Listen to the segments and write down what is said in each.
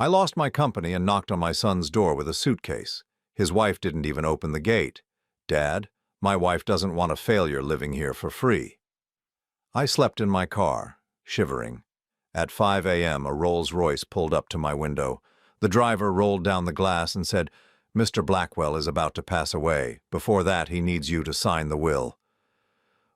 I lost my company and knocked on my son's door with a suitcase. His wife didn't even open the gate. Dad, my wife doesn't want a failure living here for free. I slept in my car, shivering. At 5 a.m., a Rolls-Royce pulled up to my window. The driver rolled down the glass and said, "Mr. Blackwell is about to pass away. Before that, he needs you to sign the will."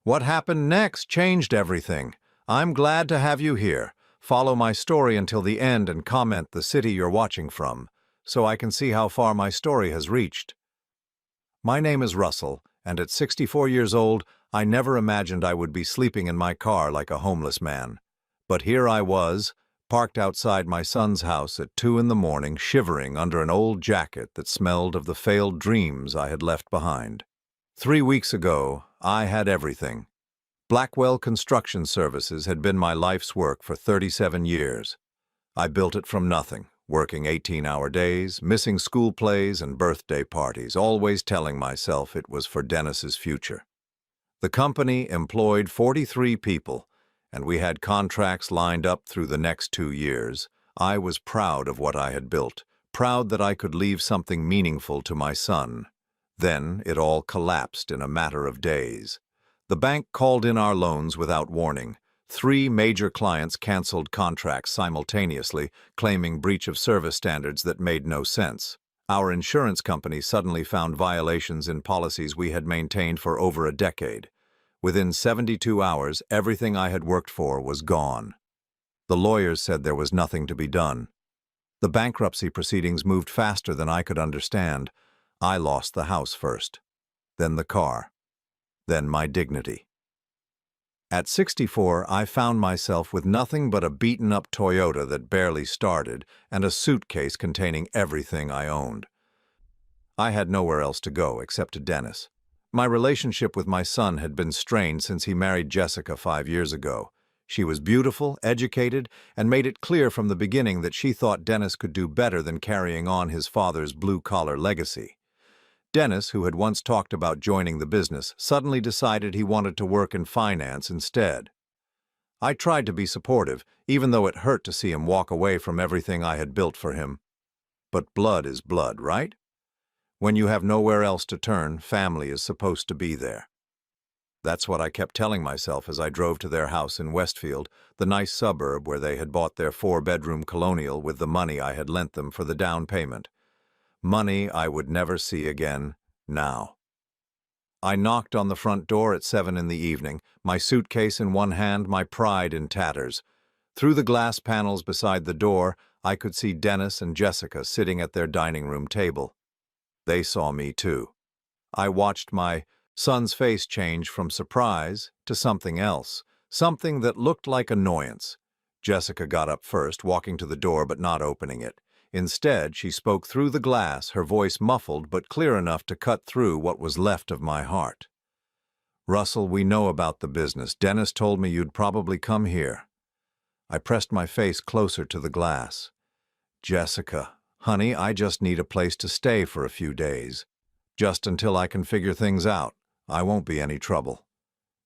What happened next changed everything. I'm glad to have you here. Follow my story until the end and comment the city you're watching from, so I can see how far my story has reached. My name is Russell, and at 64 years old, I never imagined I would be sleeping in my car like a homeless man. But here I was, parked outside my son's house at 2 in the morning, shivering under an old jacket that smelled of the failed dreams I had left behind. 3 weeks ago, I had everything. Blackwell Construction Services had been my life's work for 37 years. I built it from nothing, working 18-hour days, missing school plays and birthday parties, always telling myself it was for Dennis's future. The company employed 43 people, and we had contracts lined up through the next 2 years. I was proud of what I had built, proud that I could leave something meaningful to my son. Then it all collapsed in a matter of days. The bank called in our loans without warning. 3 major clients canceled contracts simultaneously, claiming breach of service standards that made no sense. Our insurance company suddenly found violations in policies we had maintained for over a decade. Within 72 hours, everything I had worked for was gone. The lawyers said there was nothing to be done. The bankruptcy proceedings moved faster than I could understand. I lost the house first, then the car, then my dignity. At 64, I found myself with nothing but a beaten-up Toyota that barely started and a suitcase containing everything I owned. I had nowhere else to go except to Dennis. My relationship with my son had been strained since he married Jessica 5 years ago. She was beautiful, educated, and made it clear from the beginning that she thought Dennis could do better than carrying on his father's blue-collar legacy. Dennis, who had once talked about joining the business, suddenly decided he wanted to work in finance instead. I tried to be supportive, even though it hurt to see him walk away from everything I had built for him. But blood is blood, right? When you have nowhere else to turn, family is supposed to be there. That's what I kept telling myself as I drove to their house in Westfield, the nice suburb where they had bought their 4-bedroom colonial with the money I had lent them for the down payment. Money I would never see again, now. I knocked on the front door at 7 in the evening, my suitcase in one hand, my pride in tatters. Through the glass panels beside the door, I could see Dennis and Jessica sitting at their dining room table. They saw me too. I watched my son's face change from surprise to something else, something that looked like annoyance. Jessica got up first, walking to the door but not opening it. Instead, she spoke through the glass, her voice muffled but clear enough to cut through what was left of my heart. "Russell, we know about the business. Dennis told me you'd probably come here." I pressed my face closer to the glass. "Jessica, honey, I just need a place to stay for a few days. Just until I can figure things out. I won't be any trouble."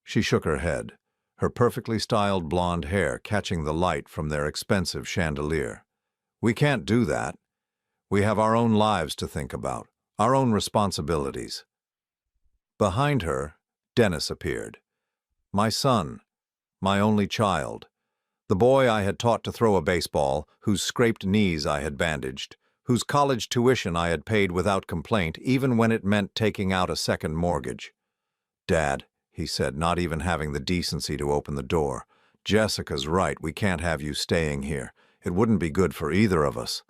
She shook her head, her perfectly styled blonde hair catching the light from their expensive chandelier. "We can't do that. We have our own lives to think about, our own responsibilities." Behind her, Dennis appeared. My son, my only child, the boy I had taught to throw a baseball, whose scraped knees I had bandaged, whose college tuition I had paid without complaint, even when it meant taking out a second mortgage. "Dad," he said, not even having the decency to open the door, "Jessica's right. We can't have you staying here. It wouldn't be good for either of us."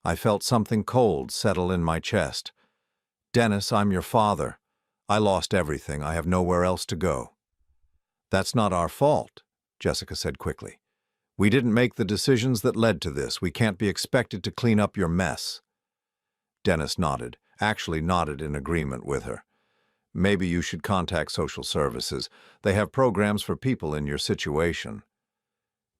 I felt something cold settle in my chest. "Dennis, I'm your father. I lost everything. I have nowhere else to go." "That's not our fault," Jessica said quickly. "We didn't make the decisions that led to this. We can't be expected to clean up your mess." Dennis nodded, actually nodded in agreement with her. "Maybe you should contact social services. They have programs for people in your situation."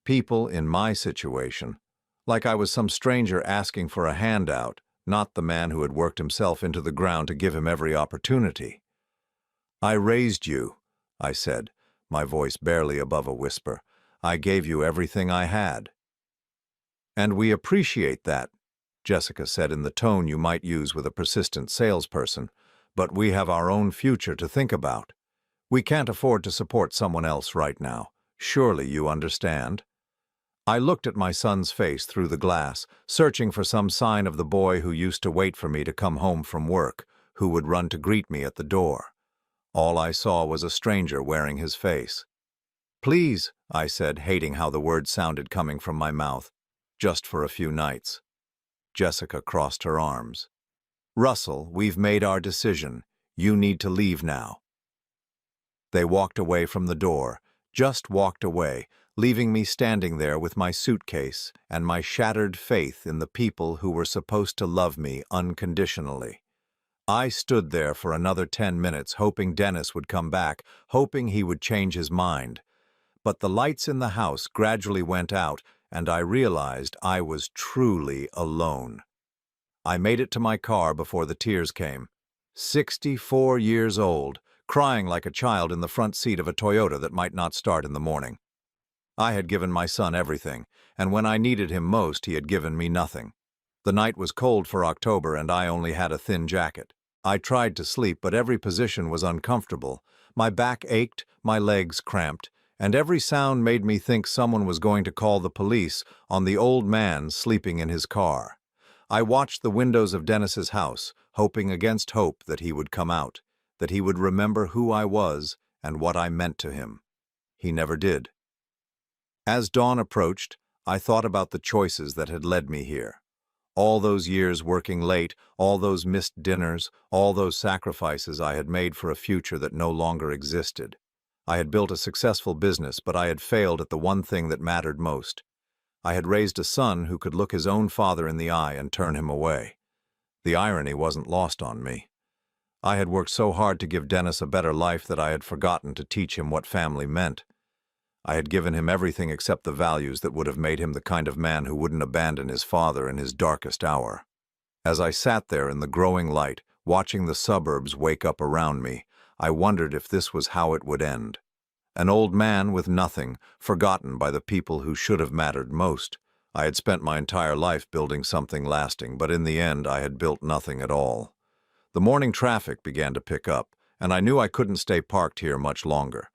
People in my situation, like I was some stranger asking for a handout, not the man who had worked himself into the ground to give him every opportunity. "I raised you," I said, my voice barely above a whisper. "I gave you everything I had." "And we appreciate that," Jessica said in the tone you might use with a persistent salesperson, "but we have our own future to think about. We can't afford to support someone else right now. Surely you understand?" I looked at my son's face through the glass, searching for some sign of the boy who used to wait for me to come home from work, who would run to greet me at the door. All I saw was a stranger wearing his face. "Please," I said, hating how the words sounded coming from my mouth, "just for a few nights." Jessica crossed her arms. "Russell, we've made our decision. You need to leave now." They walked away from the door, just walked away, leaving me standing there with my suitcase and my shattered faith in the people who were supposed to love me unconditionally. I stood there for another 10 minutes, hoping Dennis would come back, hoping he would change his mind. But the lights in the house gradually went out, and I realized I was truly alone. I made it to my car before the tears came. 64 years old, crying like a child in the front seat of a Toyota that might not start in the morning. I had given my son everything, and when I needed him most, he had given me nothing. The night was cold for October, and I only had a thin jacket. I tried to sleep, but every position was uncomfortable. My back ached, my legs cramped, and every sound made me think someone was going to call the police on the old man sleeping in his car. I watched the windows of Dennis's house, hoping against hope that he would come out, that he would remember who I was and what I meant to him. He never did. As dawn approached, I thought about the choices that had led me here. All those years working late, all those missed dinners, all those sacrifices I had made for a future that no longer existed. I had built a successful business, but I had failed at the one thing that mattered most. I had raised a son who could look his own father in the eye and turn him away. The irony wasn't lost on me. I had worked so hard to give Dennis a better life that I had forgotten to teach him what family meant. I had given him everything except the values that would have made him the kind of man who wouldn't abandon his father in his darkest hour. As I sat there in the growing light, watching the suburbs wake up around me, I wondered if this was how it would end. An old man with nothing, forgotten by the people who should have mattered most. I had spent my entire life building something lasting, but in the end I had built nothing at all. The morning traffic began to pick up, and I knew I couldn't stay parked here much longer.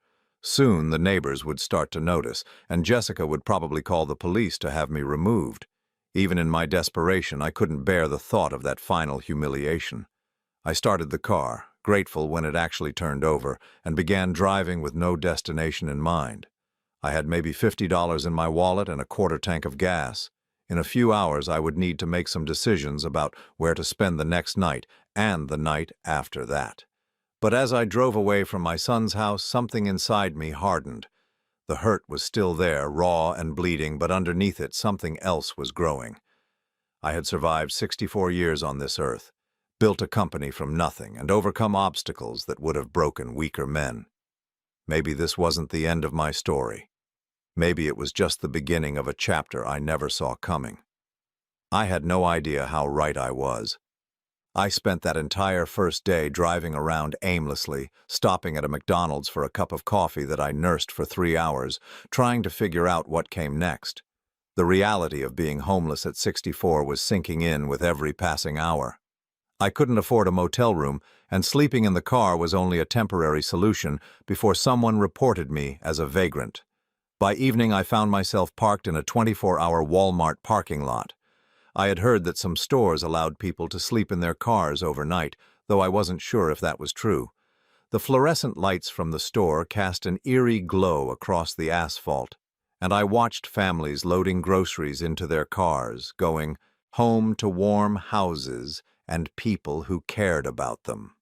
Soon the neighbors would start to notice, and Jessica would probably call the police to have me removed. Even in my desperation, I couldn't bear the thought of that final humiliation. I started the car, grateful when it actually turned over, and began driving with no destination in mind. I had maybe $50 in my wallet and a quarter tank of gas. In a few hours, I would need to make some decisions about where to spend the next night and the night after that. But as I drove away from my son's house, something inside me hardened. The hurt was still there, raw and bleeding, but underneath it, something else was growing. I had survived 64 years on this earth, built a company from nothing, and overcome obstacles that would have broken weaker men. Maybe this wasn't the end of my story. Maybe it was just the beginning of a chapter I never saw coming. I had no idea how right I was. I spent that entire first day driving around aimlessly, stopping at a McDonald's for a cup of coffee that I nursed for 3 hours, trying to figure out what came next. The reality of being homeless at 64 was sinking in with every passing hour. I couldn't afford a motel room, and sleeping in the car was only a temporary solution before someone reported me as a vagrant. By evening, I found myself parked in a 24-hour Walmart parking lot. I had heard that some stores allowed people to sleep in their cars overnight, though I wasn't sure if that was true. The fluorescent lights from the store cast an eerie glow across the asphalt, and I watched families loading groceries into their cars, going home to warm houses and people who cared about them.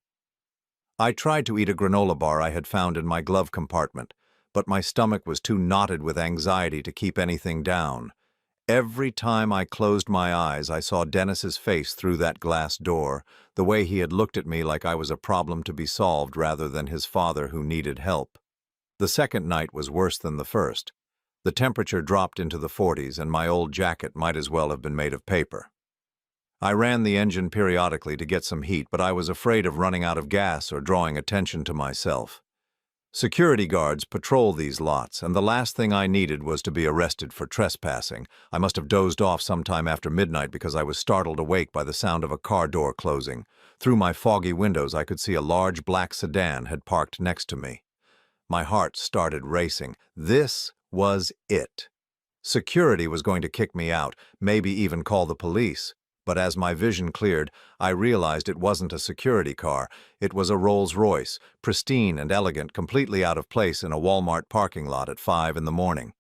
I tried to eat a granola bar I had found in my glove compartment, but my stomach was too knotted with anxiety to keep anything down. Every time I closed my eyes, I saw Dennis's face through that glass door, the way he had looked at me like I was a problem to be solved rather than his father who needed help. The second night was worse than the first. The temperature dropped into the 40s, and my old jacket might as well have been made of paper. I ran the engine periodically to get some heat, but I was afraid of running out of gas or drawing attention to myself. Security guards patrol these lots, and the last thing I needed was to be arrested for trespassing. I must have dozed off sometime after midnight because I was startled awake by the sound of a car door closing. Through my foggy windows, I could see a large black sedan had parked next to me. My heart started racing. This was it. Security was going to kick me out, maybe even call the police. But as my vision cleared, I realized it wasn't a security car. It was a Rolls-Royce, pristine and elegant, completely out of place in a Walmart parking lot at 5 in the morning.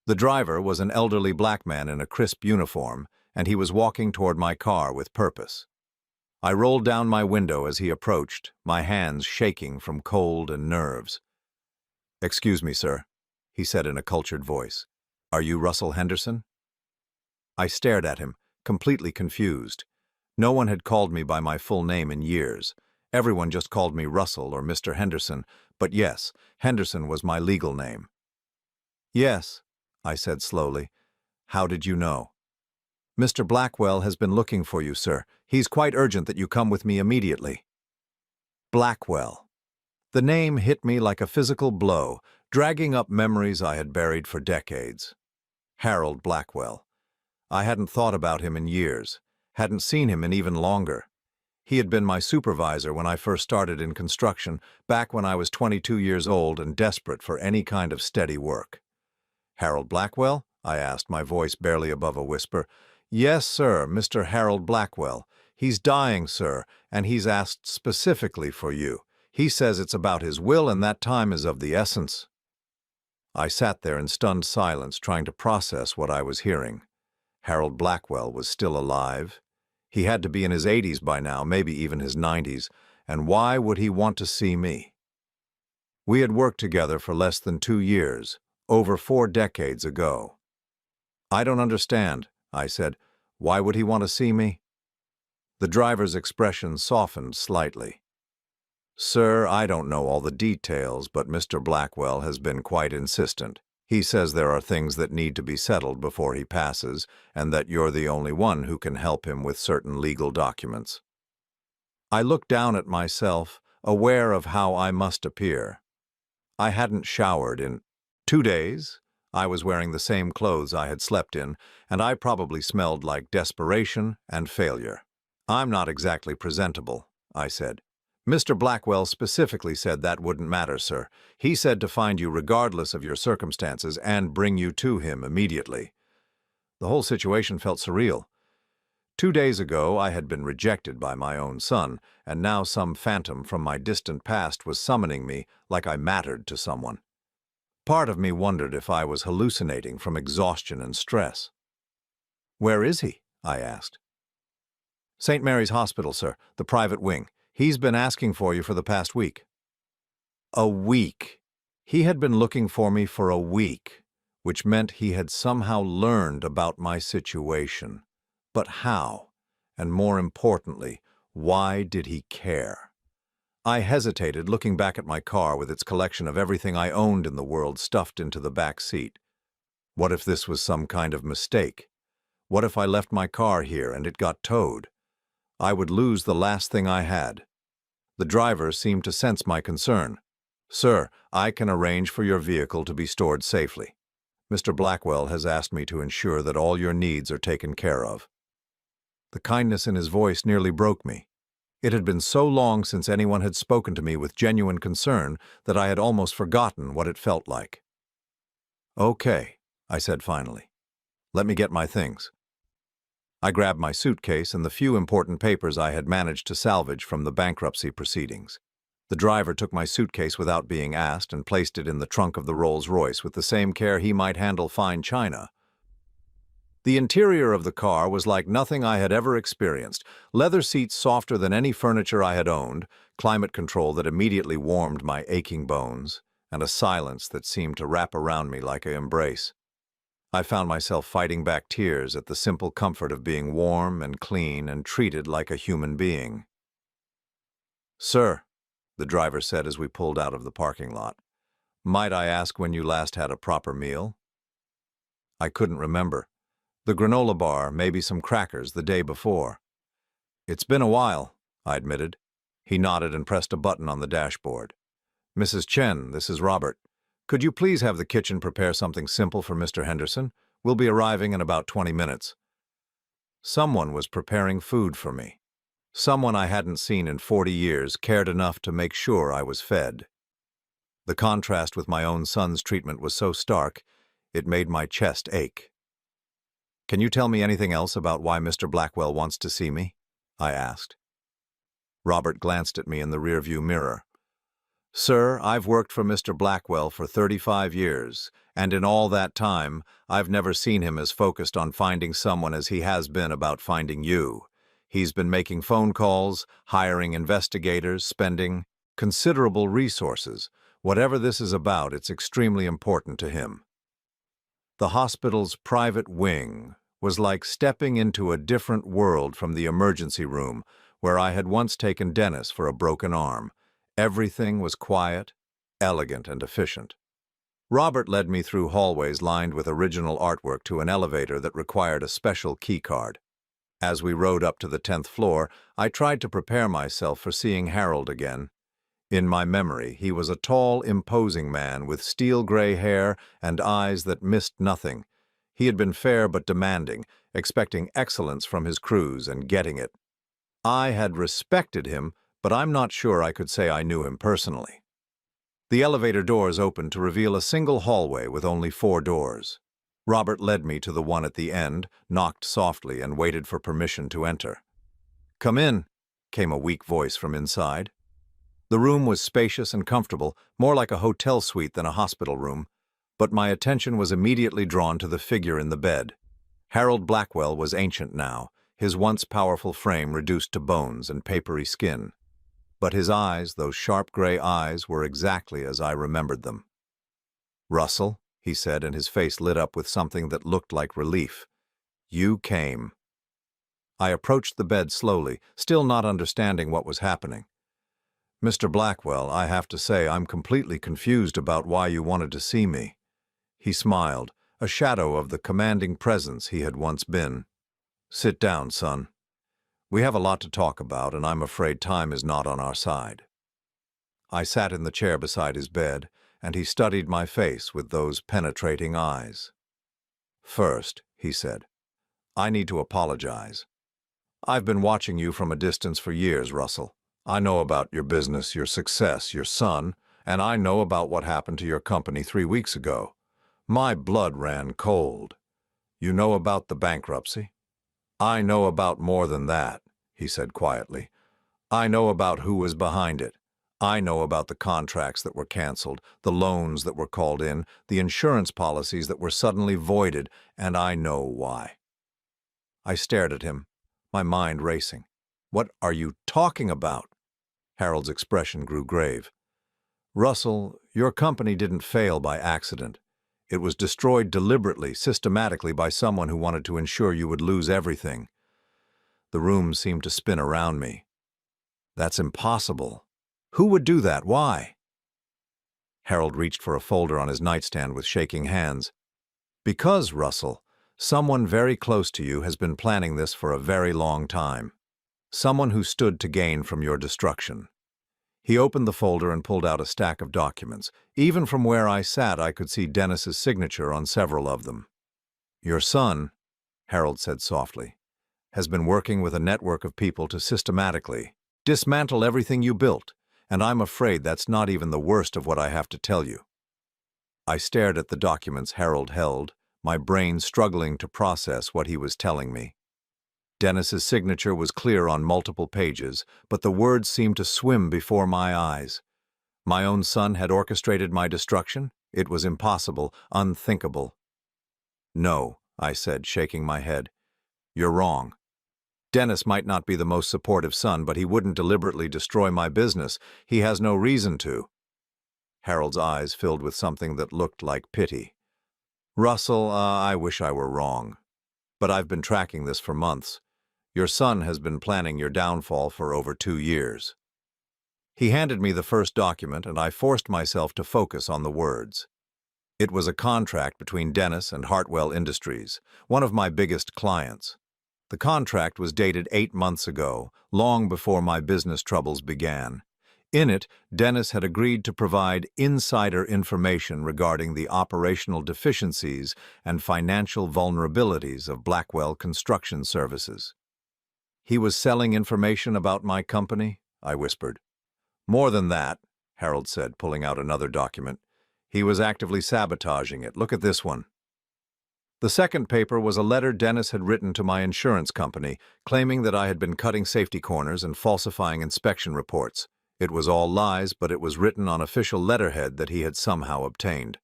The driver was an elderly black man in a crisp uniform, and he was walking toward my car with purpose. I rolled down my window as he approached, my hands shaking from cold and nerves. "Excuse me, sir," he said in a cultured voice. "Are you Russell Henderson?" I stared at him, completely confused. No one had called me by my full name in years. Everyone just called me Russell or Mr. Henderson, but yes, Henderson was my legal name. "Yes," I said slowly. "How did you know?" "Mr. Blackwell has been looking for you, sir. He's quite urgent that you come with me immediately." Blackwell. The name hit me like a physical blow, dragging up memories I had buried for decades. Harold Blackwell. I hadn't thought about him in years, hadn't seen him in even longer. He had been my supervisor when I first started in construction, back when I was 22 years old and desperate for any kind of steady work. "Harold Blackwell?" I asked, my voice barely above a whisper. "Yes, sir, Mr. Harold Blackwell. He's dying, sir, and he's asked specifically for you. He says it's about his will and that time is of the essence." I sat there in stunned silence, trying to process what I was hearing. Harold Blackwell was still alive. He had to be in his 80s by now, maybe even his 90s, and why would he want to see me? We had worked together for less than 2 years, over 4 decades ago. "I don't understand," I said. "Why would he want to see me?" The driver's expression softened slightly. "Sir, I don't know all the details, but Mr. Blackwell has been quite insistent. He says there are things that need to be settled before he passes, and that you're the only one who can help him with certain legal documents." I looked down at myself, aware of how I must appear. I hadn't showered in 2 days. I was wearing the same clothes I had slept in, and I probably smelled like desperation and failure. "I'm not exactly presentable," I said. "Mr. Blackwell specifically said that wouldn't matter, sir. He said to find you regardless of your circumstances and bring you to him immediately." The whole situation felt surreal. 2 days ago, I had been rejected by my own son, and now some phantom from my distant past was summoning me like I mattered to someone. Part of me wondered if I was hallucinating from exhaustion and stress. "Where is he?" I asked. "St. Mary's Hospital, sir, the private wing. He's been asking for you for the past week." A week. He had been looking for me for a week, which meant he had somehow learned about my situation. But how? And more importantly, why did he care? I hesitated, looking back at my car with its collection of everything I owned in the world stuffed into the back seat. What if this was some kind of mistake? What if I left my car here and it got towed? I would lose the last thing I had. The driver seemed to sense my concern. "Sir, I can arrange for your vehicle to be stored safely. Mr. Blackwell has asked me to ensure that all your needs are taken care of." The kindness in his voice nearly broke me. It had been so long since anyone had spoken to me with genuine concern that I had almost forgotten what it felt like. "Okay," I said finally. "Let me get my things." I grabbed my suitcase and the few important papers I had managed to salvage from the bankruptcy proceedings. The driver took my suitcase without being asked and placed it in the trunk of the Rolls-Royce with the same care he might handle fine china. The interior of the car was like nothing I had ever experienced. Leather seats softer than any furniture I had owned, climate control that immediately warmed my aching bones, and a silence that seemed to wrap around me like an embrace. I found myself fighting back tears at the simple comfort of being warm and clean and treated like a human being. "Sir," the driver said as we pulled out of the parking lot, "might I ask when you last had a proper meal?" I couldn't remember. The granola bar, maybe some crackers the day before. "It's been a while," I admitted. He nodded and pressed a button on the dashboard. Mrs. Chen, this is Robert. Could you please have the kitchen prepare something simple for Mr. Henderson? We'll be arriving in about 20 minutes. Someone was preparing food for me. Someone I hadn't seen in 40 years cared enough to make sure I was fed. The contrast with my own son's treatment was so stark, it made my chest ache. Can you tell me anything else about why Mr. Blackwell wants to see me? I asked. Robert glanced at me in the rearview mirror. Sir, I've worked for Mr. Blackwell for 35 years, and in all that time, I've never seen him as focused on finding someone as he has been about finding you. He's been making phone calls, hiring investigators, spending considerable resources. Whatever this is about, it's extremely important to him. The hospital's private wing was like stepping into a different world from the emergency room where I had once taken Dennis for a broken arm. Everything was quiet, elegant, and efficient. Robert led me through hallways lined with original artwork to an elevator that required a special key card. As we rode up to the 10th floor, I tried to prepare myself for seeing Harold again. In my memory, he was a tall, imposing man with steel-gray hair and eyes that missed nothing. He had been fair but demanding, expecting excellence from his crews and getting it. I had respected him, but I'm not sure I could say I knew him personally. The elevator doors opened to reveal a single hallway with only 4 doors. Robert led me to the one at the end, knocked softly, and waited for permission to enter. "Come in," came a weak voice from inside. The room was spacious and comfortable, more like a hotel suite than a hospital room, but my attention was immediately drawn to the figure in the bed. Harold Blackwell was ancient now, his once powerful frame reduced to bones and papery skin. But his eyes, those sharp gray eyes, were exactly as I remembered them. "Russell," he said, and his face lit up with something that looked like relief. "You came." I approached the bed slowly, still not understanding what was happening. "Mr. Blackwell, I have to say I'm completely confused about why you wanted to see me." He smiled, a shadow of the commanding presence he had once been. "Sit down, son. We have a lot to talk about, and I'm afraid time is not on our side." I sat in the chair beside his bed, and he studied my face with those penetrating eyes. "First," he said, "I need to apologize. I've been watching you from a distance for years, Russell. I know about your business, your success, your son, and I know about what happened to your company 3 weeks ago. My blood ran cold. You know about the bankruptcy? I know about more than that," he said quietly. "I know about who was behind it. I know about the contracts that were canceled, the loans that were called in, the insurance policies that were suddenly voided, and I know why." I stared at him, my mind racing. "What are you talking about?" Harold's expression grew grave. "Russell, your company didn't fail by accident. It was destroyed deliberately, systematically by someone who wanted to ensure you would lose everything." The room seemed to spin around me. "That's impossible. Who would do that? Why?" Harold reached for a folder on his nightstand with shaking hands. "Because, Russell, someone very close to you has been planning this for a very long time. Someone who stood to gain from your destruction." He opened the folder and pulled out a stack of documents. Even from where I sat, I could see Dennis's signature on several of them. "Your son," Harold said softly, "has been working with a network of people to systematically dismantle everything you built, and I'm afraid that's not even the worst of what I have to tell you." I stared at the documents Harold held, my brain struggling to process what he was telling me. Dennis's signature was clear on multiple pages, but the words seemed to swim before my eyes. My own son had orchestrated my destruction? It was impossible, unthinkable. "No," I said, shaking my head. "You're wrong. Dennis might not be the most supportive son, but he wouldn't deliberately destroy my business. He has no reason to." Harold's eyes filled with something that looked like pity. "Russell, I wish I were wrong. But I've been tracking this for months. Your son has been planning your downfall for over 2 years." He handed me the first document, and I forced myself to focus on the words. It was a contract between Dennis and Hartwell Industries, one of my biggest clients. The contract was dated 8 months ago, long before my business troubles began. In it, Dennis had agreed to provide insider information regarding the operational deficiencies and financial vulnerabilities of Blackwell Construction Services. "He was selling information about my company?" I whispered. "More than that," Harold said, pulling out another document. "He was actively sabotaging it. Look at this one." The second paper was a letter Dennis had written to my insurance company, claiming that I had been cutting safety corners and falsifying inspection reports. It was all lies, but it was written on official letterhead that he had somehow obtained.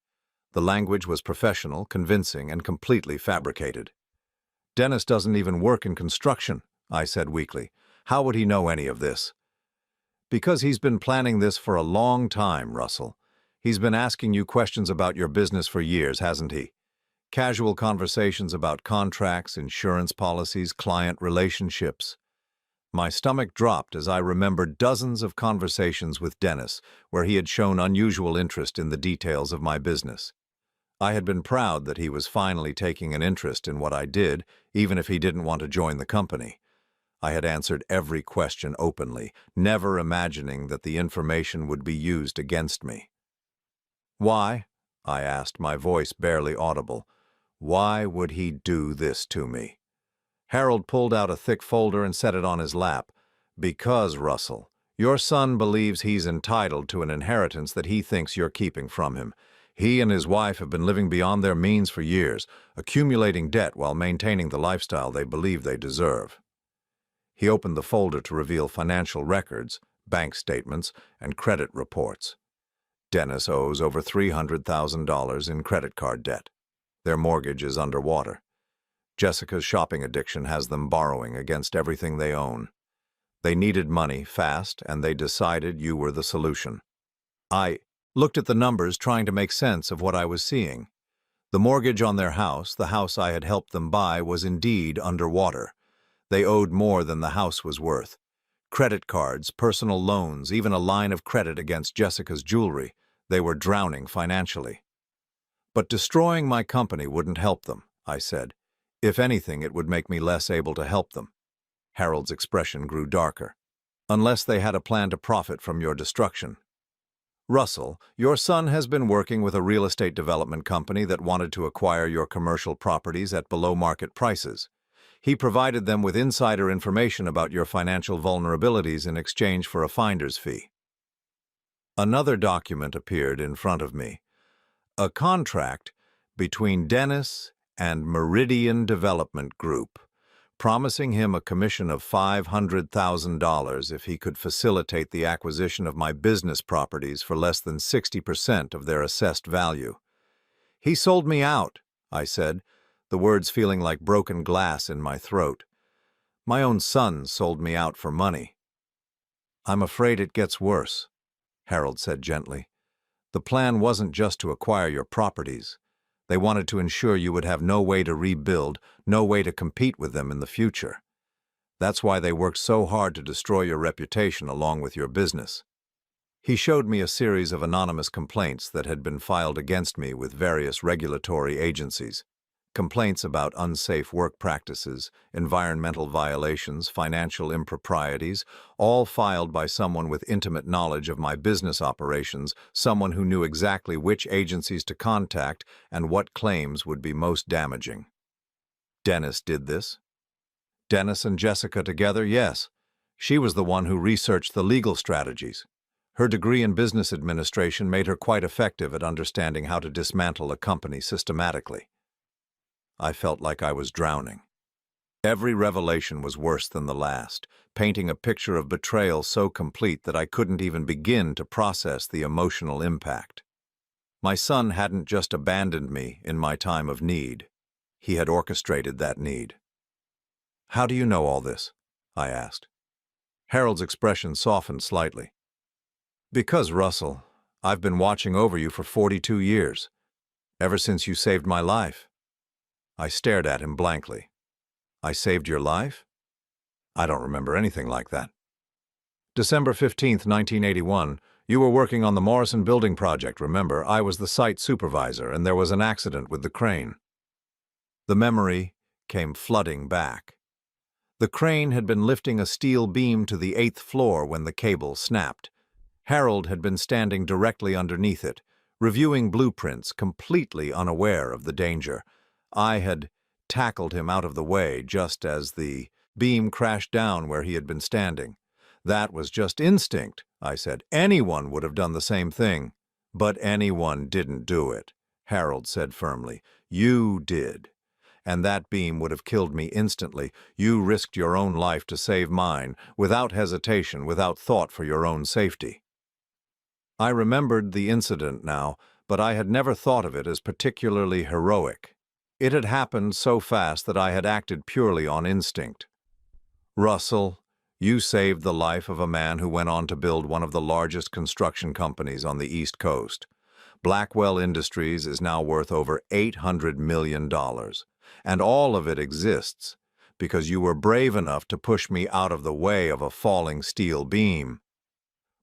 The language was professional, convincing, and completely fabricated. "Dennis doesn't even work in construction," I said weakly. "How would he know any of this?" "Because he's been planning this for a long time, Russell. He's been asking you questions about your business for years, hasn't he? Casual conversations about contracts, insurance policies, client relationships." My stomach dropped as I remembered dozens of conversations with Dennis where he had shown unusual interest in the details of my business. I had been proud that he was finally taking an interest in what I did, even if he didn't want to join the company. I had answered every question openly, never imagining that the information would be used against me. "Why?" I asked, my voice barely audible. "Why would he do this to me?" Harold pulled out a thick folder and set it on his lap. "Because, Russell, your son believes he's entitled to an inheritance that he thinks you're keeping from him. He and his wife have been living beyond their means for years, accumulating debt while maintaining the lifestyle they believe they deserve." He opened the folder to reveal financial records, bank statements, and credit reports. Dennis owes over $300,000 in credit card debt. Their mortgage is underwater. Jessica's shopping addiction has them borrowing against everything they own. They needed money fast, and they decided you were the solution. I looked at the numbers, trying to make sense of what I was seeing. The mortgage on their house, the house I had helped them buy, was indeed underwater. They owed more than the house was worth. Credit cards, personal loans, even a line of credit against Jessica's jewelry. They were drowning financially. "But destroying my company wouldn't help them," I said. "If anything, it would make me less able to help them." Harold's expression grew darker. "Unless they had a plan to profit from your destruction." "Russell, your son has been working with a real estate development company that wanted to acquire your commercial properties at below-market prices. He provided them with insider information about your financial vulnerabilities in exchange for a finder's fee." Another document appeared in front of me. A contract between Dennis and Meridian Development Group, promising him a commission of $500,000 if he could facilitate the acquisition of my business properties for less than 60% of their assessed value. "He sold me out," I said, the words feeling like broken glass in my throat. "My own son sold me out for money." "I'm afraid it gets worse," Harold said gently. "The plan wasn't just to acquire your properties. They wanted to ensure you would have no way to rebuild, no way to compete with them in the future. That's why they worked so hard to destroy your reputation along with your business." He showed me a series of anonymous complaints that had been filed against me with various regulatory agencies. Complaints about unsafe work practices, environmental violations, financial improprieties, all filed by someone with intimate knowledge of my business operations, someone who knew exactly which agencies to contact and what claims would be most damaging. Dennis did this. Dennis and Jessica together, yes. She was the one who researched the legal strategies. Her degree in business administration made her quite effective at understanding how to dismantle a company systematically. I felt like I was drowning. Every revelation was worse than the last, painting a picture of betrayal so complete that I couldn't even begin to process the emotional impact. My son hadn't just abandoned me in my time of need. He had orchestrated that need. "How do you know all this?" I asked. Harold's expression softened slightly. "Because, Russell, I've been watching over you for 42 years, ever since you saved my life." I stared at him blankly. "I saved your life? I don't remember anything like that." "December 15th, 1981, you were working on the Morrison building project, remember? I was the site supervisor, and there was an accident with the crane." The memory came flooding back. The crane had been lifting a steel beam to the 8th floor when the cable snapped. Harold had been standing directly underneath it, reviewing blueprints, completely unaware of the danger. I had tackled him out of the way just as the beam crashed down where he had been standing. That was just instinct, I said. Anyone would have done the same thing. But anyone didn't do it, Harold said firmly. You did. And that beam would have killed me instantly. You risked your own life to save mine, without hesitation, without thought for your own safety. I remembered the incident now, but I had never thought of it as particularly heroic. It had happened so fast that I had acted purely on instinct. Russell, you saved the life of a man who went on to build one of the largest construction companies on the East Coast. Blackwell Industries is now worth over $800 million, and all of it exists because you were brave enough to push me out of the way of a falling steel beam.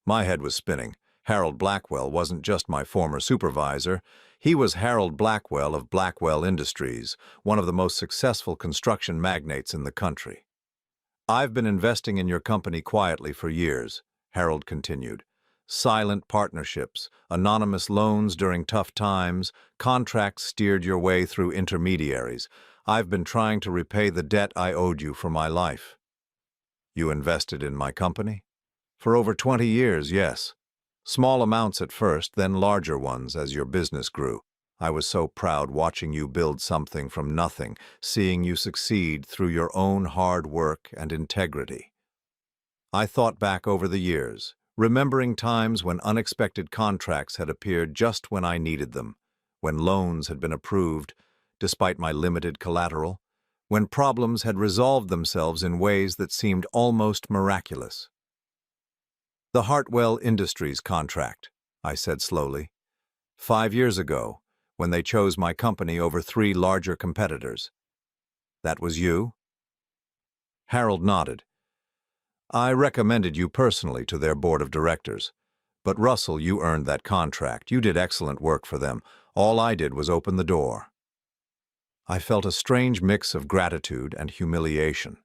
My head was spinning. Harold Blackwell wasn't just my former supervisor. He was Harold Blackwell of Blackwell Industries, one of the most successful construction magnates in the country. I've been investing in your company quietly for years, Harold continued. Silent partnerships, anonymous loans during tough times, contracts steered your way through intermediaries. I've been trying to repay the debt I owed you for my life. You invested in my company? For over 20 years, yes. Small amounts at first, then larger ones as your business grew. I was so proud watching you build something from nothing, seeing you succeed through your own hard work and integrity. I thought back over the years, remembering times when unexpected contracts had appeared just when I needed them, when loans had been approved, despite my limited collateral, when problems had resolved themselves in ways that seemed almost miraculous. The Hartwell Industries contract, I said slowly. 5 years ago, when they chose my company over 3 larger competitors. That was you? Harold nodded. I recommended you personally to their board of directors. But Russell, you earned that contract. You did excellent work for them. All I did was open the door. I felt a strange mix of gratitude and humiliation.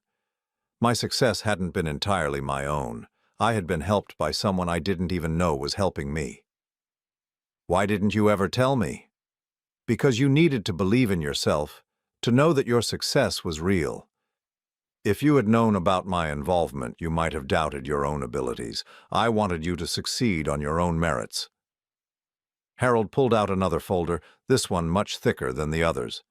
My success hadn't been entirely my own. I had been helped by someone I didn't even know was helping me. Why didn't you ever tell me? Because you needed to believe in yourself, to know that your success was real. If you had known about my involvement, you might have doubted your own abilities. I wanted you to succeed on your own merits. Harold pulled out another folder, this one much thicker than the others.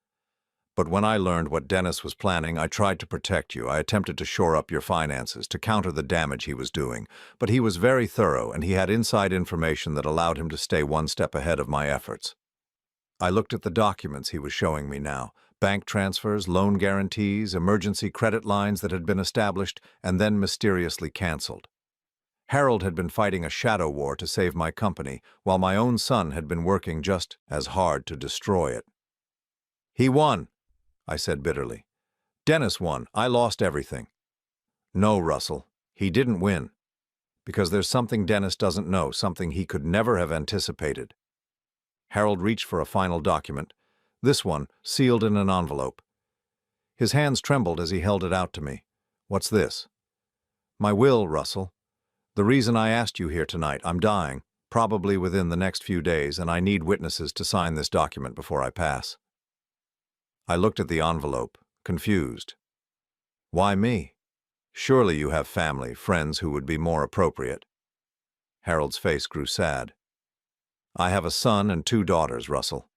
But when I learned what Dennis was planning, I tried to protect you. I attempted to shore up your finances, to counter the damage he was doing. But he was very thorough, and he had inside information that allowed him to stay one step ahead of my efforts. I looked at the documents he was showing me now. Bank transfers, loan guarantees, emergency credit lines that had been established and then mysteriously canceled. Harold had been fighting a shadow war to save my company, while my own son had been working just as hard to destroy it. He won, I said bitterly. Dennis won. I lost everything. No, Russell, he didn't win. Because there's something Dennis doesn't know, something he could never have anticipated. Harold reached for a final document, this one sealed in an envelope. His hands trembled as he held it out to me. What's this? My will, Russell. The reason I asked you here tonight. I'm dying, probably within the next few days, and I need witnesses to sign this document before I pass. I looked at the envelope, confused. Why me? Surely you have family, friends who would be more appropriate. Harold's face grew sad. I have a son and 2 daughters, Russell.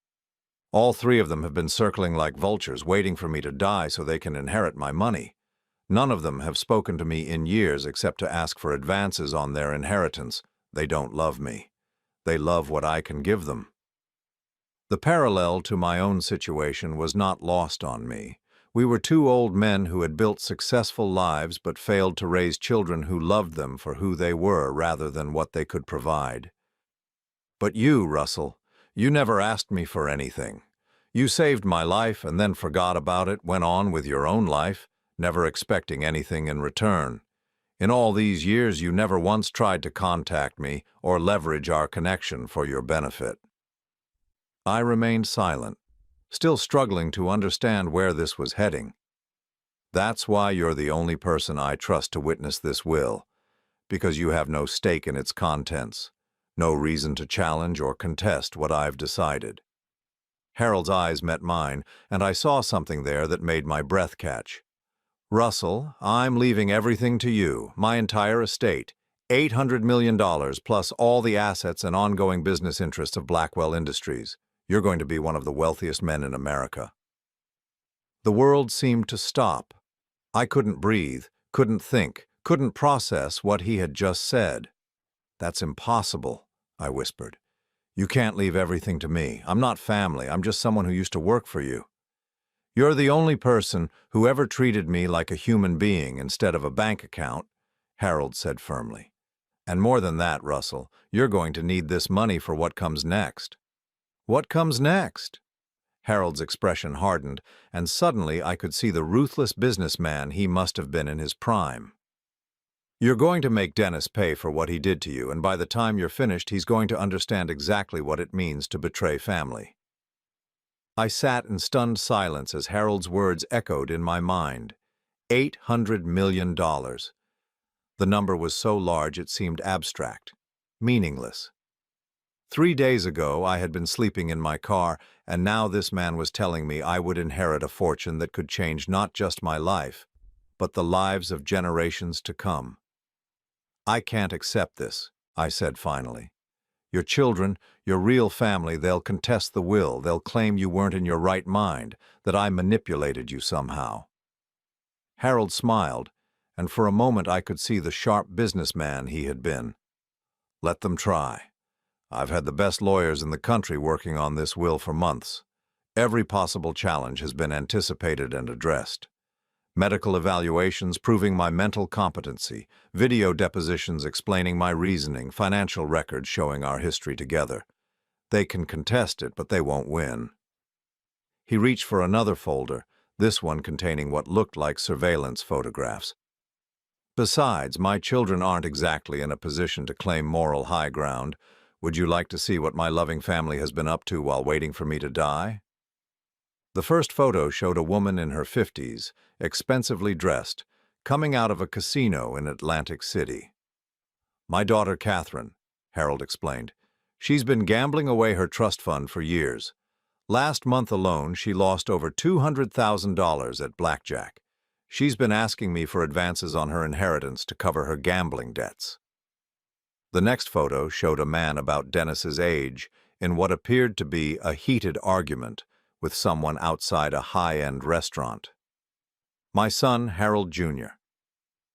All 3 of them have been circling like vultures, waiting for me to die so they can inherit my money. None of them have spoken to me in years except to ask for advances on their inheritance. They don't love me. They love what I can give them. The parallel to my own situation was not lost on me. We were 2 old men who had built successful lives but failed to raise children who loved them for who they were rather than what they could provide. But you, Russell, you never asked me for anything. You saved my life and then forgot about it, went on with your own life, never expecting anything in return. In all these years, you never once tried to contact me or leverage our connection for your benefit. I remained silent, still struggling to understand where this was heading. That's why you're the only person I trust to witness this will. because you have no stake in its contents, no reason to challenge or contest what I've decided. Harold's eyes met mine, and I saw something there that made my breath catch. Russell, I'm leaving everything to you, my entire estate, $800 million plus all the assets and ongoing business interests of Blackwell Industries. You're going to be one of the wealthiest men in America. The world seemed to stop. I couldn't breathe, couldn't think, couldn't process what he had just said. That's impossible, I whispered. You can't leave everything to me. I'm not family. I'm just someone who used to work for you. You're the only person who ever treated me like a human being instead of a bank account, Harold said firmly. And more than that, Russell, you're going to need this money for what comes next. What comes next? Harold's expression hardened, and suddenly I could see the ruthless businessman he must have been in his prime. You're going to make Dennis pay for what he did to you, and by the time you're finished, he's going to understand exactly what it means to betray family. I sat in stunned silence as Harold's words echoed in my mind. $800 million. The number was so large it seemed abstract, meaningless. 3 days ago, I had been sleeping in my car, and now this man was telling me I would inherit a fortune that could change not just my life, but the lives of generations to come. I can't accept this, I said finally. Your children, your real family, they'll contest the will. They'll claim you weren't in your right mind, that I manipulated you somehow. Harold smiled, and for a moment I could see the sharp businessman he had been. Let them try. I've had the best lawyers in the country working on this will for months. Every possible challenge has been anticipated and addressed. Medical evaluations proving my mental competency, video depositions explaining my reasoning, financial records showing our history together. They can contest it, but they won't win. He reached for another folder, this one containing what looked like surveillance photographs. Besides, my children aren't exactly in a position to claim moral high ground. Would you like to see what my loving family has been up to while waiting for me to die? The first photo showed a woman in her 50s, expensively dressed, coming out of a casino in Atlantic City. My daughter Catherine, Harold explained. She's been gambling away her trust fund for years. Last month alone, she lost over $200,000 at blackjack. She's been asking me for advances on her inheritance to cover her gambling debts. The next photo showed a man about Dennis's age in what appeared to be a heated argument with someone outside a high-end restaurant. My son, Harold Jr.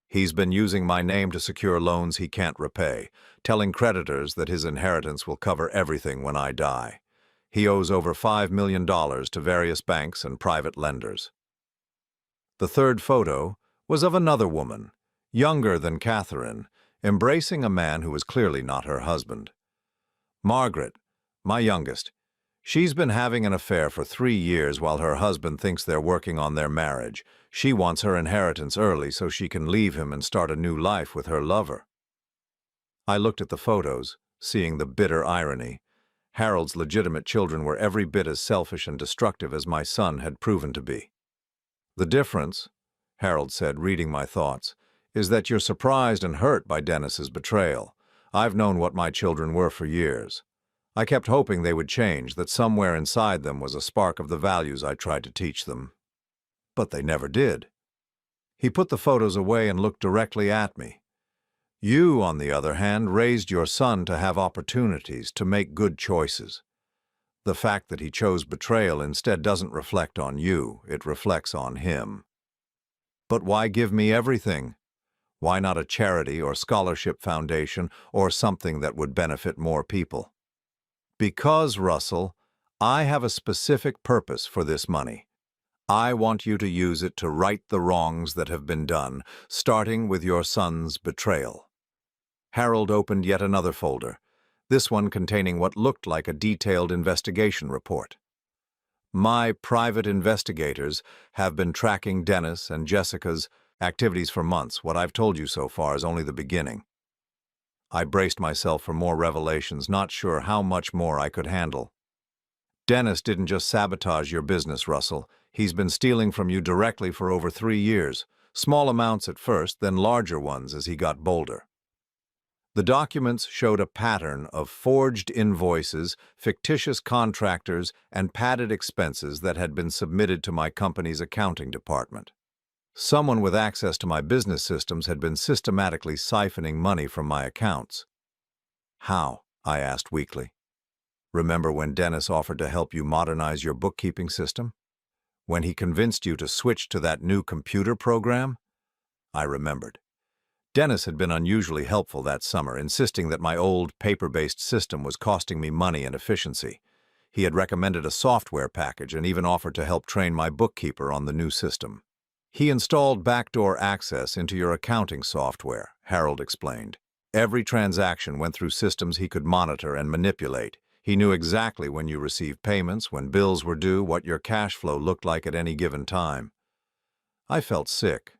He's been using my name to secure loans he can't repay, telling creditors that his inheritance will cover everything when I die. He owes over $5 million to various banks and private lenders. The third photo was of another woman, younger than Catherine, embracing a man who was clearly not her husband. Margaret, my youngest, she's been having an affair for 3 years while her husband thinks they're working on their marriage. She wants her inheritance early so she can leave him and start a new life with her lover. I looked at the photos, seeing the bitter irony. Harold's legitimate children were every bit as selfish and destructive as my son had proven to be. The difference, Harold said, reading my thoughts, is that you're surprised and hurt by Dennis's betrayal. I've known what my children were for years. I kept hoping they would change, that somewhere inside them was a spark of the values I tried to teach them. But they never did. He put the photos away and looked directly at me. You, on the other hand, raised your son to have opportunities, to make good choices. The fact that he chose betrayal instead doesn't reflect on you, it reflects on him. But why give me everything? Why not a charity or scholarship foundation or something that would benefit more people? Because, Russell, I have a specific purpose for this money. I want you to use it to right the wrongs that have been done, starting with your son's betrayal. Harold opened yet another folder, this one containing what looked like a detailed investigation report. My private investigators have been tracking Dennis and Jessica's activities for months. What I've told you so far is only the beginning. I braced myself for more revelations, not sure how much more I could handle. Dennis didn't just sabotage your business, Russell. He's been stealing from you directly for over 3 years. Small amounts at first, then larger ones as he got bolder. The documents showed a pattern of forged invoices, fictitious contractors, and padded expenses that had been submitted to my company's accounting department. Someone with access to my business systems had been systematically siphoning money from my accounts. How? I asked weakly. Remember when Dennis offered to help you modernize your bookkeeping system? When he convinced you to switch to that new computer program? I remembered. Dennis had been unusually helpful that summer, insisting that my old paper-based system was costing me money and efficiency. He had recommended a software package and even offered to help train my bookkeeper on the new system. He installed backdoor access into your accounting software, Harold explained. Every transaction went through systems he could monitor and manipulate. He knew exactly when you received payments, when bills were due, what your cash flow looked like at any given time. I felt sick.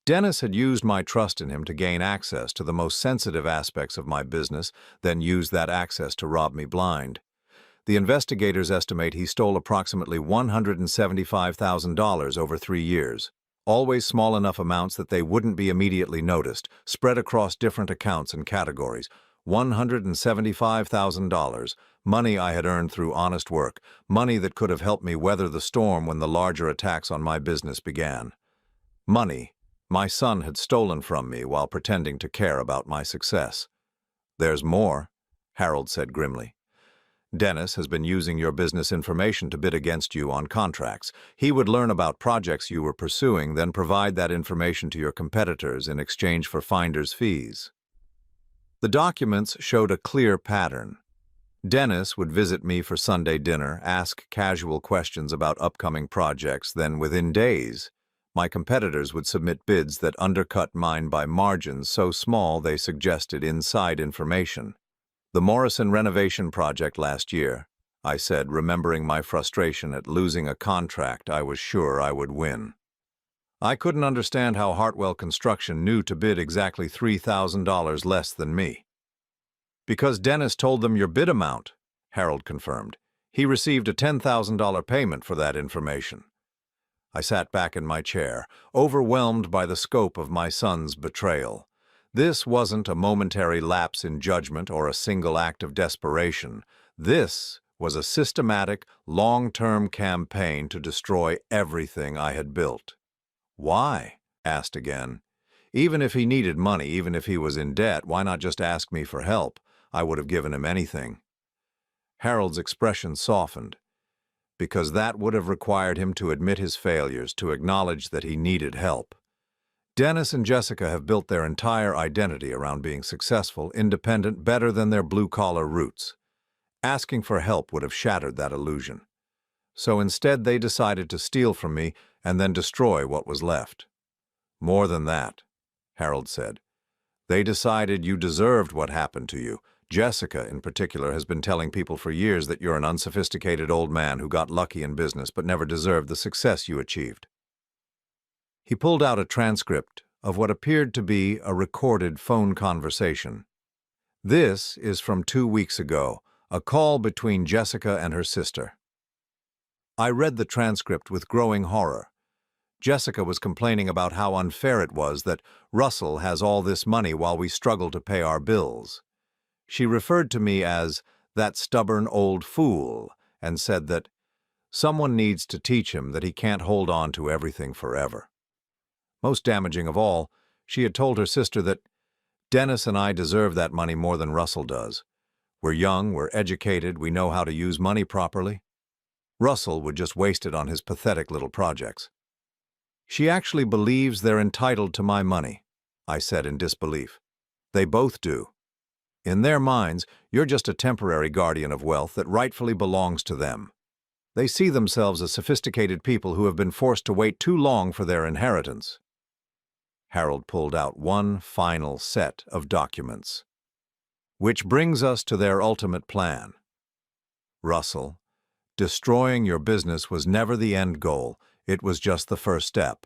Dennis had used my trust in him to gain access to the most sensitive aspects of my business, then used that access to rob me blind. The investigators estimate he stole approximately $175,000 over 3 years. Always small enough amounts that they wouldn't be immediately noticed, spread across different accounts and categories. $175,000, money I had earned through honest work, money that could have helped me weather the storm when the larger attacks on my business began. Money my son had stolen from me while pretending to care about my success. There's more, Harold said grimly. Dennis has been using your business information to bid against you on contracts. He would learn about projects you were pursuing, then provide that information to your competitors in exchange for finder's fees. The documents showed a clear pattern. Dennis would visit me for Sunday dinner, ask casual questions about upcoming projects, then within days, my competitors would submit bids that undercut mine by margins so small they suggested inside information. The Morrison renovation project last year, I said, remembering my frustration at losing a contract I was sure I would win. I couldn't understand how Hartwell Construction knew to bid exactly $3,000 less than me. Because Dennis told them your bid amount, Harold confirmed. He received a $10,000 payment for that information. I sat back in my chair, overwhelmed by the scope of my son's betrayal. This wasn't a momentary lapse in judgment or a single act of desperation. This was a systematic, long-term campaign to destroy everything I had built. Why? Asked again. Even if he needed money, even if he was in debt, why not just ask me for help? I would have given him anything. Harold's expression softened. Because that would have required him to admit his failures, to acknowledge that he needed help. Dennis and Jessica have built their entire identity around being successful, independent, better than their blue-collar roots. Asking for help would have shattered that illusion. So instead they decided to steal from me and then destroy what was left. More than that, Harold said. They decided you deserved what happened to you. Jessica, in particular, has been telling people for years that you're an unsophisticated old man who got lucky in business but never deserved the success you achieved. He pulled out a transcript of what appeared to be a recorded phone conversation. This is from 2 weeks ago, a call between Jessica and her sister. I read the transcript with growing horror. Jessica was complaining about how unfair it was that Russell has all this money while we struggle to pay our bills. She referred to me as that stubborn old fool and said that someone needs to teach him that he can't hold on to everything forever. Most damaging of all, she had told her sister that Dennis and I deserve that money more than Russell does. We're young, we're educated, we know how to use money properly. Russell would just waste it on his pathetic little projects. She actually believes they're entitled to my money, I said in disbelief. They both do. In their minds, you're just a temporary guardian of wealth that rightfully belongs to them. They see themselves as sophisticated people who have been forced to wait too long for their inheritance. Harold pulled out one final set of documents. Which brings us to their ultimate plan. Russell, destroying your business was never the end goal, it was just the first step.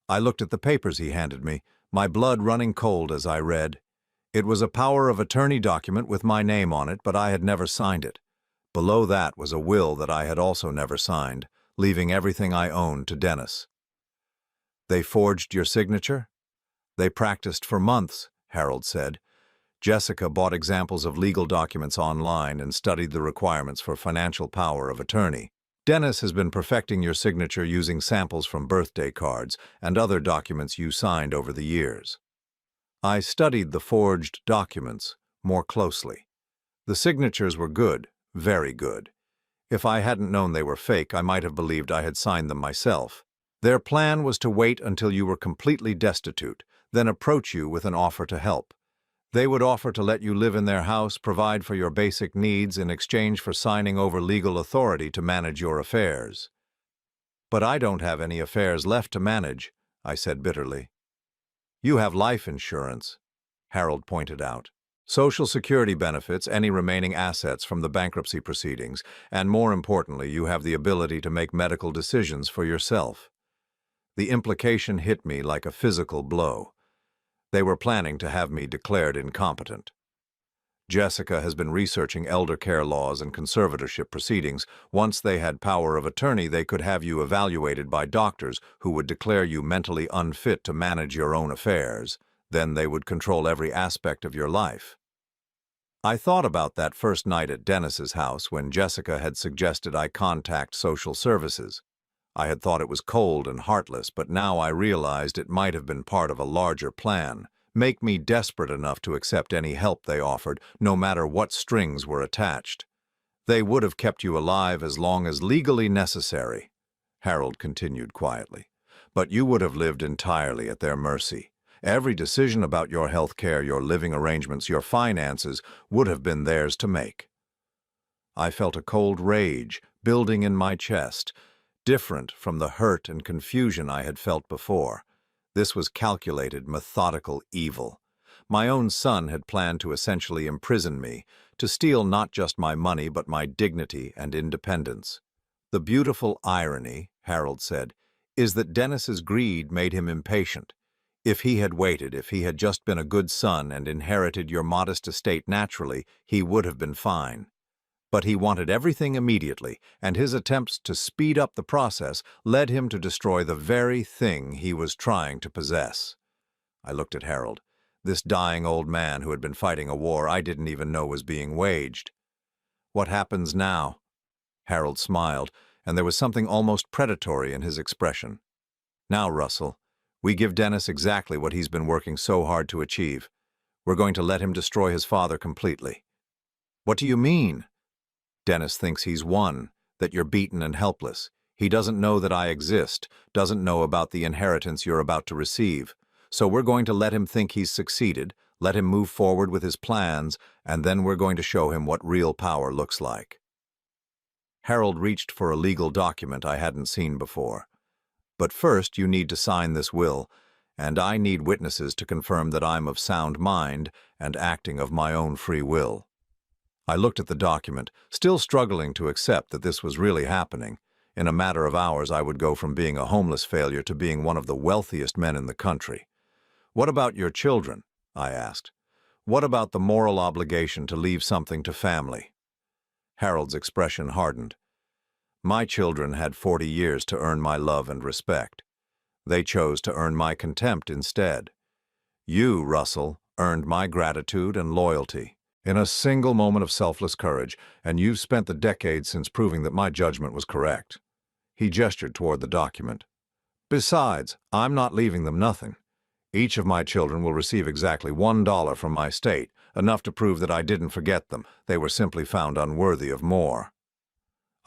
I looked at the papers he handed me, my blood running cold as I read. It was a power of attorney document with my name on it, but I had never signed it. Below that was a will that I had also never signed, leaving everything I owned to Dennis. They forged your signature? They practiced for months, Harold said. Jessica bought examples of legal documents online and studied the requirements for financial power of attorney. Dennis has been perfecting your signature using samples from birthday cards and other documents you signed over the years. I studied the forged documents more closely. The signatures were good, very good. If I hadn't known they were fake, I might have believed I had signed them myself. Their plan was to wait until you were completely destitute, then approach you with an offer to help. They would offer to let you live in their house, provide for your basic needs in exchange for signing over legal authority to manage your affairs. But I don't have any affairs left to manage, I said bitterly. You have life insurance, Harold pointed out. Social Security benefits, any remaining assets from the bankruptcy proceedings, and more importantly, you have the ability to make medical decisions for yourself. The implication hit me like a physical blow. They were planning to have me declared incompetent. Jessica has been researching elder care laws and conservatorship proceedings. Once they had power of attorney, they could have you evaluated by doctors who would declare you mentally unfit to manage your own affairs. Then they would control every aspect of your life. I thought about that first night at Dennis's house when Jessica had suggested I contact social services. I had thought it was cold and heartless, but now I realized it might have been part of a larger plan, make me desperate enough to accept any help they offered, no matter what strings were attached. They would have kept you alive as long as legally necessary, Harold continued quietly, but you would have lived entirely at their mercy. Every decision about your health care, your living arrangements, your finances would have been theirs to make. I felt a cold rage building in my chest, different from the hurt and confusion I had felt before. This was calculated, methodical evil. My own son had planned to essentially imprison me, to steal not just my money but my dignity and independence. The beautiful irony, Harold said, is that Dennis's greed made him impatient. If he had waited, if he had just been a good son and inherited your modest estate naturally, he would have been fine. But he wanted everything immediately, and his attempts to speed up the process led him to destroy the very thing he was trying to possess. I looked at Harold, this dying old man who had been fighting a war I didn't even know was being waged. What happens now? Harold smiled, and there was something almost predatory in his expression. Now, Russell, we give Dennis exactly what he's been working so hard to achieve. We're going to let him destroy his father completely. What do you mean? Dennis thinks he's won, that you're beaten and helpless. He doesn't know that I exist, doesn't know about the inheritance you're about to receive. So we're going to let him think he's succeeded, let him move forward with his plans, and then we're going to show him what real power looks like. Harold reached for a legal document I hadn't seen before. But first you need to sign this will, and I need witnesses to confirm that I'm of sound mind and acting of my own free will. I looked at the document, still struggling to accept that this was really happening. In a matter of hours, I would go from being a homeless failure to being one of the wealthiest men in the country. What about your children? I asked. What about the moral obligation to leave something to family? Harold's expression hardened. My children had 40 years to earn my love and respect. They chose to earn my contempt instead. You, Russell, earned my gratitude and loyalty in a single moment of selfless courage, and you've spent the decades since proving that my judgment was correct. He gestured toward the document. Besides, I'm not leaving them nothing. Each of my children will receive exactly $1 from my state, enough to prove that I didn't forget them. They were simply found unworthy of more.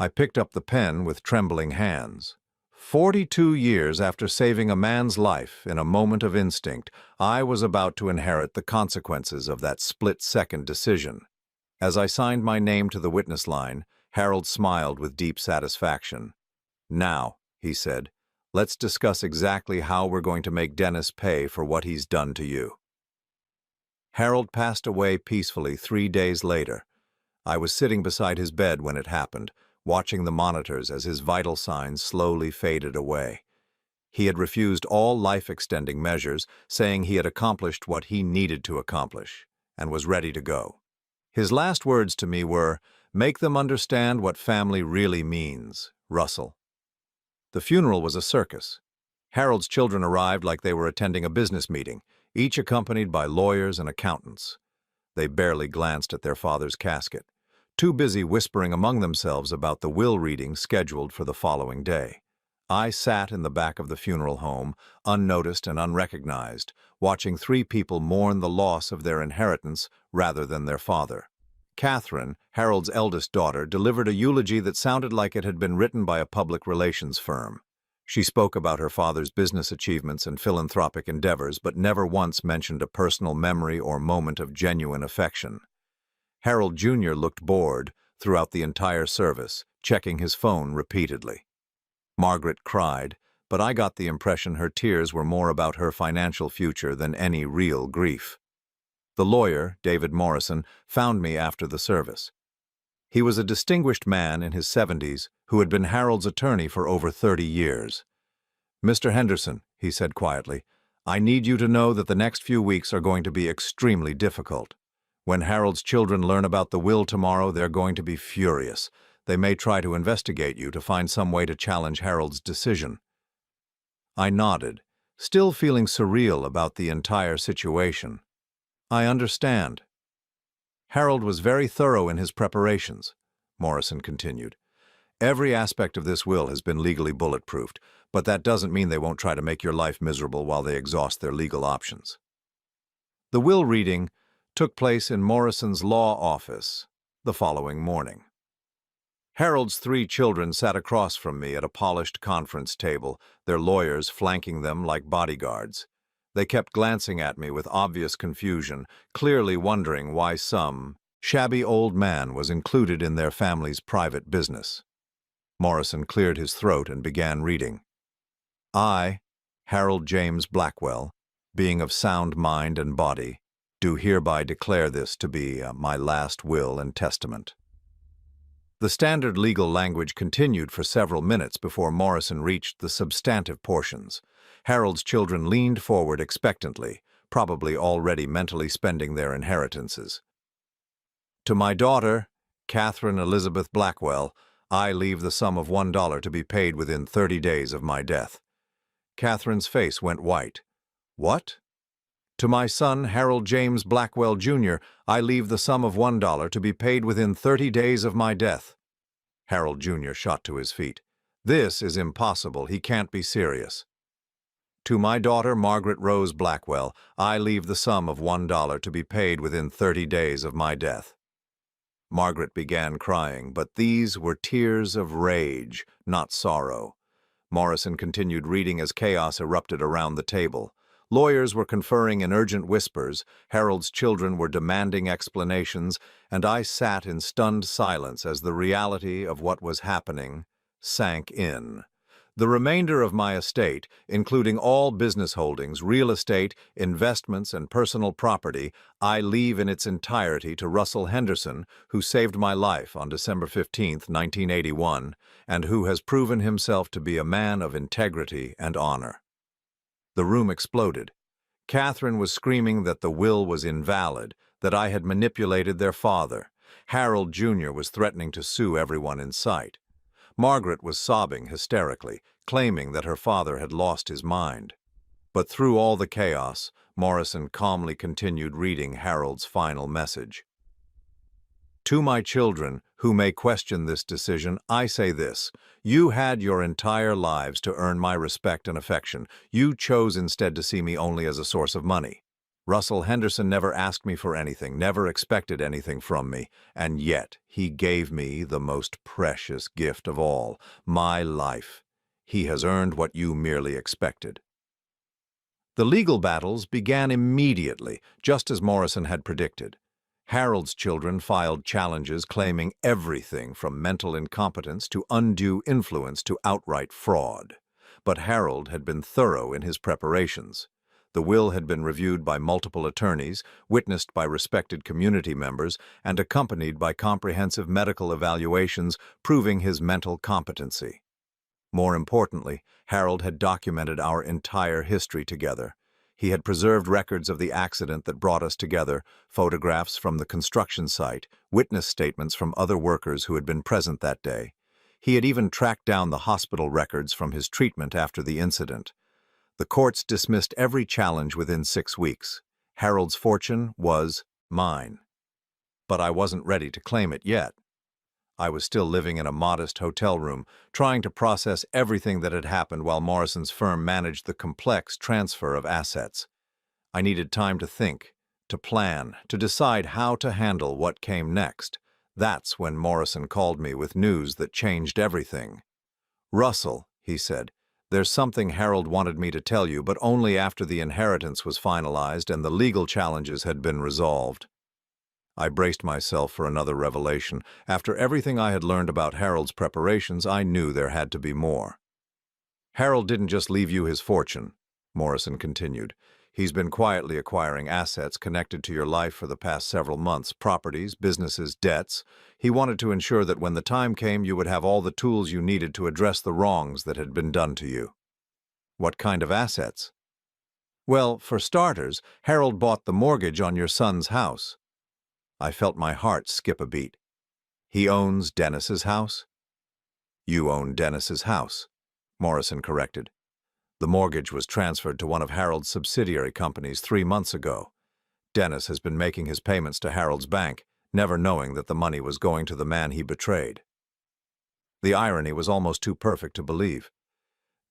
I picked up the pen with trembling hands. 42 years after saving a man's life in a moment of instinct, I was about to inherit the consequences of that split-second decision. As I signed my name to the witness line, Harold smiled with deep satisfaction. Now, he said, let's discuss exactly how we're going to make Dennis pay for what he's done to you. Harold passed away peacefully 3 days later. I was sitting beside his bed when it happened, watching the monitors as his vital signs slowly faded away. He had refused all life-extending measures, saying he had accomplished what he needed to accomplish, and was ready to go. His last words to me were, "Make them understand what family really means, Russell." The funeral was a circus. Harold's children arrived like they were attending a business meeting, each accompanied by lawyers and accountants. They barely glanced at their father's casket, too busy whispering among themselves about the will reading scheduled for the following day. I sat in the back of the funeral home, unnoticed and unrecognized, watching three people mourn the loss of their inheritance rather than their father. Catherine, Harold's eldest daughter, delivered a eulogy that sounded like it had been written by a public relations firm. She spoke about her father's business achievements and philanthropic endeavors, but never once mentioned a personal memory or moment of genuine affection. Harold Jr. looked bored throughout the entire service, checking his phone repeatedly. Margaret cried, but I got the impression her tears were more about her financial future than any real grief. The lawyer, David Morrison, found me after the service. He was a distinguished man in his 70s who had been Harold's attorney for over 30 years. "Mr. Henderson," he said quietly, "I need you to know that the next few weeks are going to be extremely difficult. When Harold's children learn about the will tomorrow, they're going to be furious. They may try to investigate you to find some way to challenge Harold's decision." I nodded, still feeling surreal about the entire situation. "I understand." "Harold was very thorough in his preparations," Morrison continued. "Every aspect of this will has been legally bulletproofed, but that doesn't mean they won't try to make your life miserable while they exhaust their legal options." The will reading took place in Morrison's law office the following morning. Harold's three children sat across from me at a polished conference table, their lawyers flanking them like bodyguards. They kept glancing at me with obvious confusion, clearly wondering why some shabby old man was included in their family's private business. Morrison cleared his throat and began reading. "I, Harold James Blackwell, being of sound mind and body, do hereby declare this to be my last will and testament." The standard legal language continued for several minutes before Morrison reached the substantive portions. Harold's children leaned forward expectantly, probably already mentally spending their inheritances. "To my daughter, Catherine Elizabeth Blackwell, I leave the sum of $1 to be paid within 30 days of my death." Catherine's face went white. "What?" "To my son, Harold James Blackwell, Jr., I leave the sum of $1 to be paid within 30 days of my death." Harold Jr. shot to his feet. "This is impossible. He can't be serious." "To my daughter, Margaret Rose Blackwell, I leave the sum of $1 to be paid within 30 days of my death." Margaret began crying, but these were tears of rage, not sorrow. Morrison continued reading as chaos erupted around the table. Lawyers were conferring in urgent whispers, Harold's children were demanding explanations, and I sat in stunned silence as the reality of what was happening sank in. The remainder of my estate, including all business holdings, real estate, investments, and personal property, I leave in its entirety to Russell Henderson, who saved my life on December 15, 1981, and who has proven himself to be a man of integrity and honor. The room exploded. Catherine was screaming that the will was invalid, that I had manipulated their father. Harold Jr. was threatening to sue everyone in sight. Margaret was sobbing hysterically, claiming that her father had lost his mind. But through all the chaos, Morrison calmly continued reading Harold's final message. "To my children, who may question this decision, I say this. You had your entire lives to earn my respect and affection. You chose instead to see me only as a source of money. Russell Henderson never asked me for anything, never expected anything from me, and yet he gave me the most precious gift of all, my life. He has earned what you merely expected." The legal battles began immediately, just as Morrison had predicted. Harold's children filed challenges claiming everything from mental incompetence to undue influence to outright fraud. But Harold had been thorough in his preparations. The will had been reviewed by multiple attorneys, witnessed by respected community members, and accompanied by comprehensive medical evaluations proving his mental competency. More importantly, Harold had documented our entire history together. He had preserved records of the accident that brought us together, photographs from the construction site, witness statements from other workers who had been present that day. He had even tracked down the hospital records from his treatment after the incident. The courts dismissed every challenge within 6 weeks. Harold's fortune was mine. but I wasn't ready to claim it yet. I was still living in a modest hotel room, trying to process everything that had happened while Morrison's firm managed the complex transfer of assets. I needed time to think, to plan, to decide how to handle what came next. That's when Morrison called me with news that changed everything. "Russell," he said, "there's something Harold wanted me to tell you, but only after the inheritance was finalized and the legal challenges had been resolved." I braced myself for another revelation. After everything I had learned about Harold's preparations, I knew there had to be more. "Harold didn't just leave you his fortune," Morrison continued. "He's been quietly acquiring assets connected to your life for the past several months, properties, businesses, debts. He wanted to ensure that when the time came, you would have all the tools you needed to address the wrongs that had been done to you." "What kind of assets?" "Well, for starters, Harold bought the mortgage on your son's house." I felt my heart skip a beat. "He owns Dennis's house?" "You own Dennis's house," Morrison corrected. "The mortgage was transferred to one of Harold's subsidiary companies 3 months ago. Dennis has been making his payments to Harold's bank, never knowing that the money was going to the man he betrayed." The irony was almost too perfect to believe.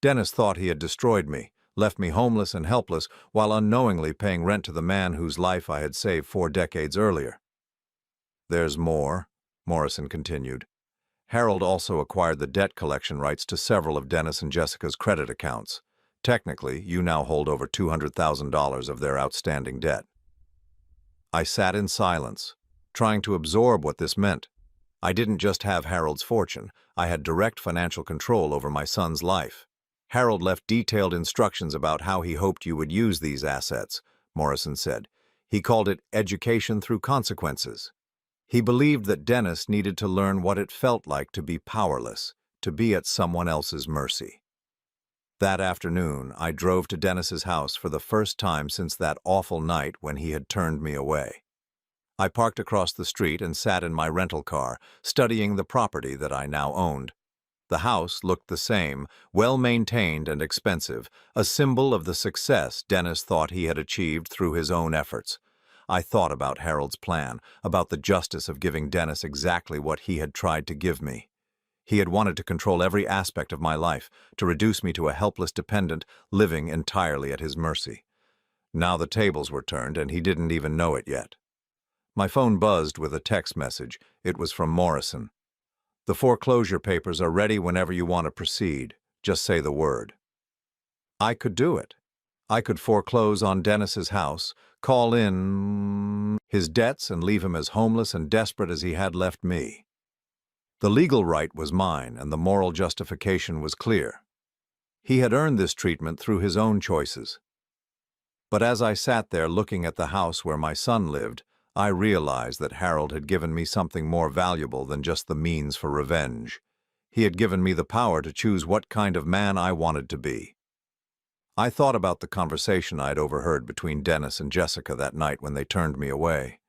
Dennis thought he had destroyed me, left me homeless and helpless, while unknowingly paying rent to the man whose life I had saved 4 decades earlier. "There's more," Morrison continued. "Harold also acquired the debt collection rights to several of Dennis and Jessica's credit accounts. Technically, you now hold over $200,000 of their outstanding debt." I sat in silence, trying to absorb what this meant. I didn't just have Harold's fortune, I had direct financial control over my son's life. "Harold left detailed instructions about how he hoped you would use these assets," Morrison said. "He called it education through consequences." He believed that Dennis needed to learn what it felt like to be powerless, to be at someone else's mercy. That afternoon, I drove to Dennis's house for the first time since that awful night when he had turned me away. I parked across the street and sat in my rental car, studying the property that I now owned. The house looked the same, well-maintained and expensive, a symbol of the success Dennis thought he had achieved through his own efforts. I thought about Harold's plan, about the justice of giving Dennis exactly what he had tried to give me. He had wanted to control every aspect of my life, to reduce me to a helpless dependent, living entirely at his mercy. Now the tables were turned, and he didn't even know it yet. My phone buzzed with a text message. It was from Morrison. "The foreclosure papers are ready whenever you want to proceed. Just say the word." I could do it. I could foreclose on Dennis's house, call in his debts, and leave him as homeless and desperate as he had left me. The legal right was mine, and the moral justification was clear. He had earned this treatment through his own choices. But as I sat there looking at the house where my son lived, I realized that Harold had given me something more valuable than just the means for revenge. He had given me the power to choose what kind of man I wanted to be. I thought about the conversation I'd overheard between Dennis and Jessica that night when they turned me away.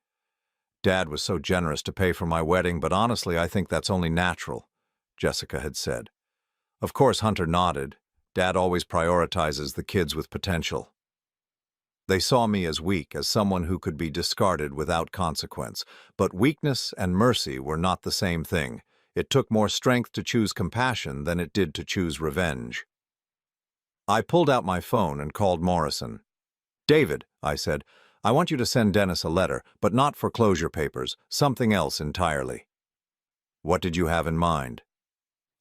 "Dad was so generous to pay for my wedding, but honestly, I think that's only natural," Jessica had said. Of course, Hunter nodded. "Dad always prioritizes the kids with potential." They saw me as weak, as someone who could be discarded without consequence. But weakness and mercy were not the same thing. It took more strength to choose compassion than it did to choose revenge. I pulled out my phone and called Morrison. "David," I said, "I want you to send Dennis a letter, but not foreclosure papers, something else entirely." "What did you have in mind?"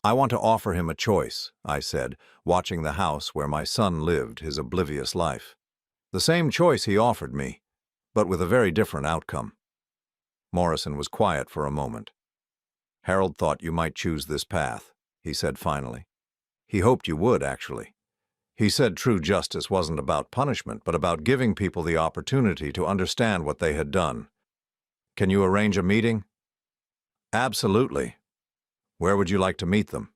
"I want to offer him a choice," I said, watching the house where my son lived his oblivious life. "The same choice he offered me, but with a very different outcome." Morrison was quiet for a moment. "Harold thought you might choose this path," he said finally. "He hoped you would, actually. He said true justice wasn't about punishment, but about giving people the opportunity to understand what they had done. Can you arrange a meeting?" "Absolutely. Where would you like to meet them?"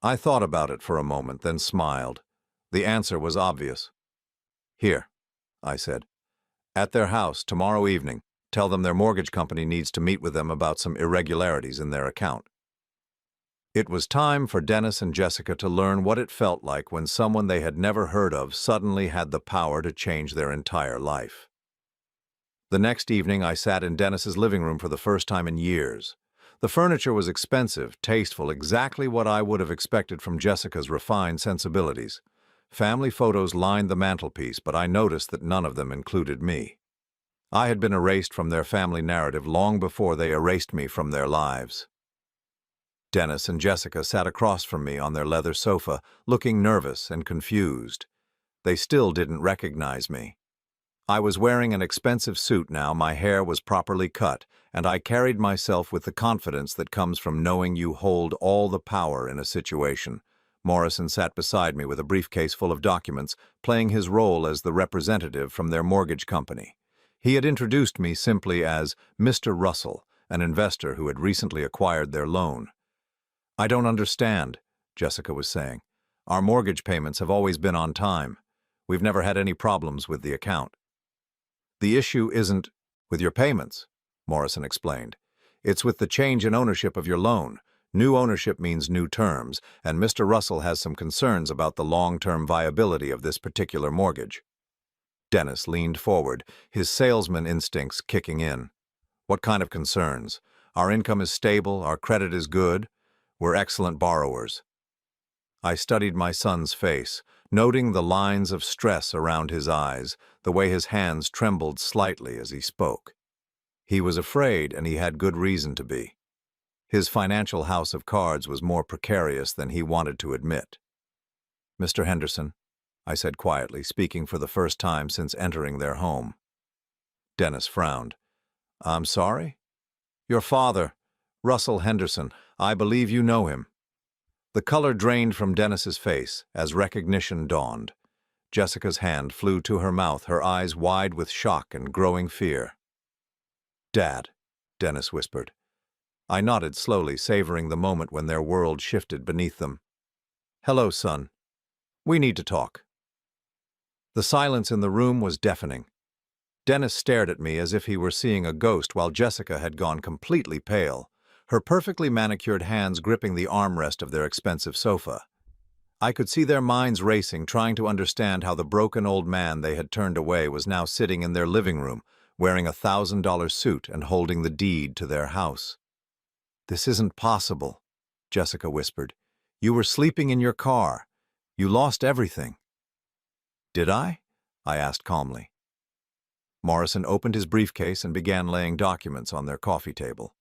I thought about it for a moment, then smiled. The answer was obvious. "Here," I said. "At their house tomorrow evening. Tell them their mortgage company needs to meet with them about some irregularities in their account." It was time for Dennis and Jessica to learn what it felt like when someone they had never heard of suddenly had the power to change their entire life. The next evening, I sat in Dennis's living room for the first time in years. The furniture was expensive, tasteful, exactly what I would have expected from Jessica's refined sensibilities. Family photos lined the mantelpiece, but I noticed that none of them included me. I had been erased from their family narrative long before they erased me from their lives. Dennis and Jessica sat across from me on their leather sofa, looking nervous and confused. They still didn't recognize me. I was wearing an expensive suit now, my hair was properly cut, and I carried myself with the confidence that comes from knowing you hold all the power in a situation. Morrison sat beside me with a briefcase full of documents, playing his role as the representative from their mortgage company. He had introduced me simply as Mr. Russell, an investor who had recently acquired their loan. "I don't understand," Jessica was saying. "Our mortgage payments have always been on time. We've never had any problems with the account." "The issue isn't with your payments," Morrison explained. "It's with the change in ownership of your loan. New ownership means new terms, and Mr. Russell has some concerns about the long-term viability of this particular mortgage." Dennis leaned forward, his salesman instincts kicking in. "What kind of concerns? Our income is stable, our credit is good. We're excellent borrowers." I studied my son's face, noting the lines of stress around his eyes, the way his hands trembled slightly as he spoke. He was afraid, and he had good reason to be. His financial house of cards was more precarious than he wanted to admit. "Mr. Henderson," I said quietly, speaking for the first time since entering their home. Dennis frowned. "I'm sorry?" "Your father, Russell Henderson. I believe you know him." The color drained from Dennis's face as recognition dawned. Jessica's hand flew to her mouth, her eyes wide with shock and growing fear. "Dad," Dennis whispered. I nodded slowly, savoring the moment when their world shifted beneath them. "Hello, son. We need to talk." The silence in the room was deafening. Dennis stared at me as if he were seeing a ghost, while Jessica had gone completely pale, her perfectly manicured hands gripping the armrest of their expensive sofa. I could see their minds racing, trying to understand how the broken old man they had turned away was now sitting in their living room, wearing a $1,000 suit and holding the deed to their house. "This isn't possible," Jessica whispered. "You were sleeping in your car. You lost everything." "Did I?" I asked calmly. Morrison opened his briefcase and began laying documents on their coffee table.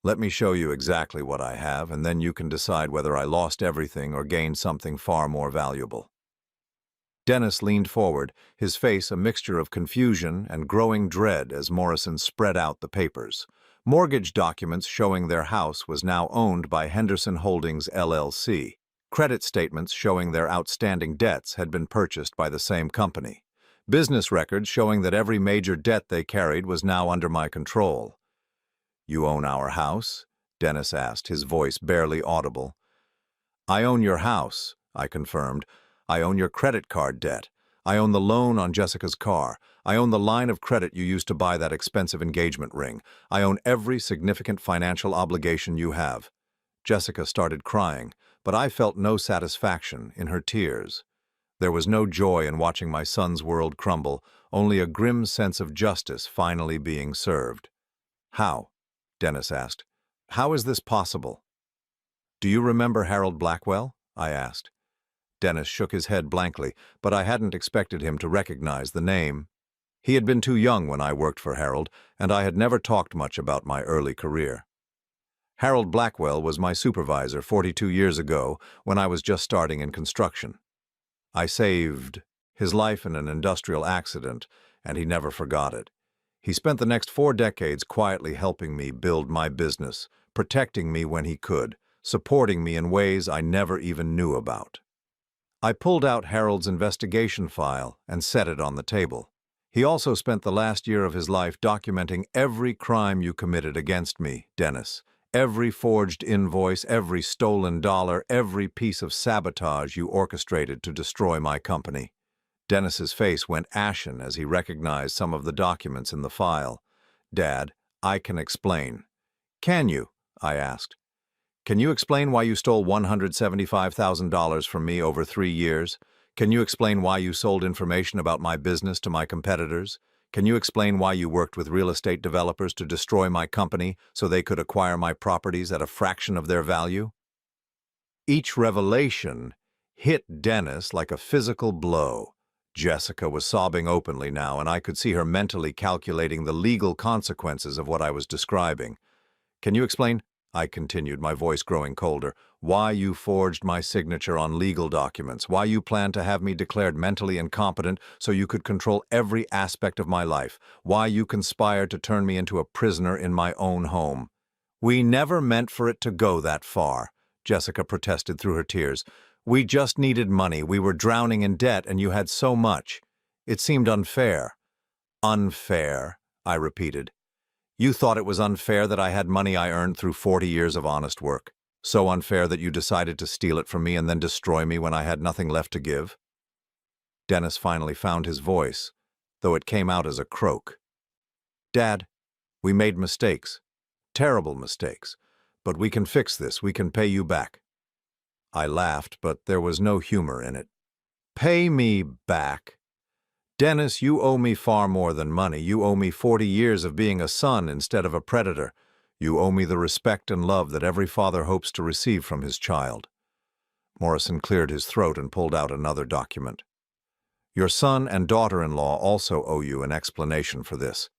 "Let me show you exactly what I have, and then you can decide whether I lost everything or gained something far more valuable." Dennis leaned forward, his face a mixture of confusion and growing dread as Morrison spread out the papers. Mortgage documents showing their house was now owned by Henderson Holdings, LLC. Credit statements showing their outstanding debts had been purchased by the same company. Business records showing that every major debt they carried was now under my control. "You own our house?" Dennis asked, his voice barely audible. "I own your house," I confirmed. "I own your credit card debt. I own the loan on Jessica's car. I own the line of credit you used to buy that expensive engagement ring. I own every significant financial obligation you have." Jessica started crying, but I felt no satisfaction in her tears. There was no joy in watching my son's world crumble, only a grim sense of justice finally being served. "How?" Dennis asked. "How is this possible?" "Do you remember Harold Blackwell?" I asked. Dennis shook his head blankly, but I hadn't expected him to recognize the name. He had been too young when I worked for Harold, and I had never talked much about my early career. "Harold Blackwell was my supervisor 42 years ago when I was just starting in construction. I saved his life in an industrial accident, and he never forgot it. He spent the next 4 decades quietly helping me build my business, protecting me when he could, supporting me in ways I never even knew about." I pulled out Harold's investigation file and set it on the table. "He also spent the last year of his life documenting every crime you committed against me, Dennis. Every forged invoice, every stolen dollar, every piece of sabotage you orchestrated to destroy my company." Dennis's face went ashen as he recognized some of the documents in the file. "Dad, I can explain." "Can you?" I asked. "Can you explain why you stole $175,000 from me over 3 years? Can you explain why you sold information about my business to my competitors? Can you explain why you worked with real estate developers to destroy my company so they could acquire my properties at a fraction of their value? Each revelation hit Dennis like a physical blow. Jessica was sobbing openly now, and I could see her mentally calculating the legal consequences of what I was describing. Can you explain, I continued, my voice growing colder, why you forged my signature on legal documents, why you planned to have me declared mentally incompetent so you could control every aspect of my life, why you conspired to turn me into a prisoner in my own home? We never meant for it to go that far, Jessica protested through her tears. We just needed money. We were drowning in debt, and you had so much. It seemed unfair. Unfair, I repeated. You thought it was unfair that I had money I earned through 40 years of honest work. So unfair that you decided to steal it from me and then destroy me when I had nothing left to give? Dennis finally found his voice, though it came out as a croak. Dad, we made mistakes. Terrible mistakes. But we can fix this. We can pay you back. I laughed, but there was no humor in it. Pay me back? Dennis, you owe me far more than money. You owe me 40 years of being a son instead of a predator. You owe me the respect and love that every father hopes to receive from his child. Morrison cleared his throat and pulled out another document. Your son and daughter-in-law also owe you an explanation for this,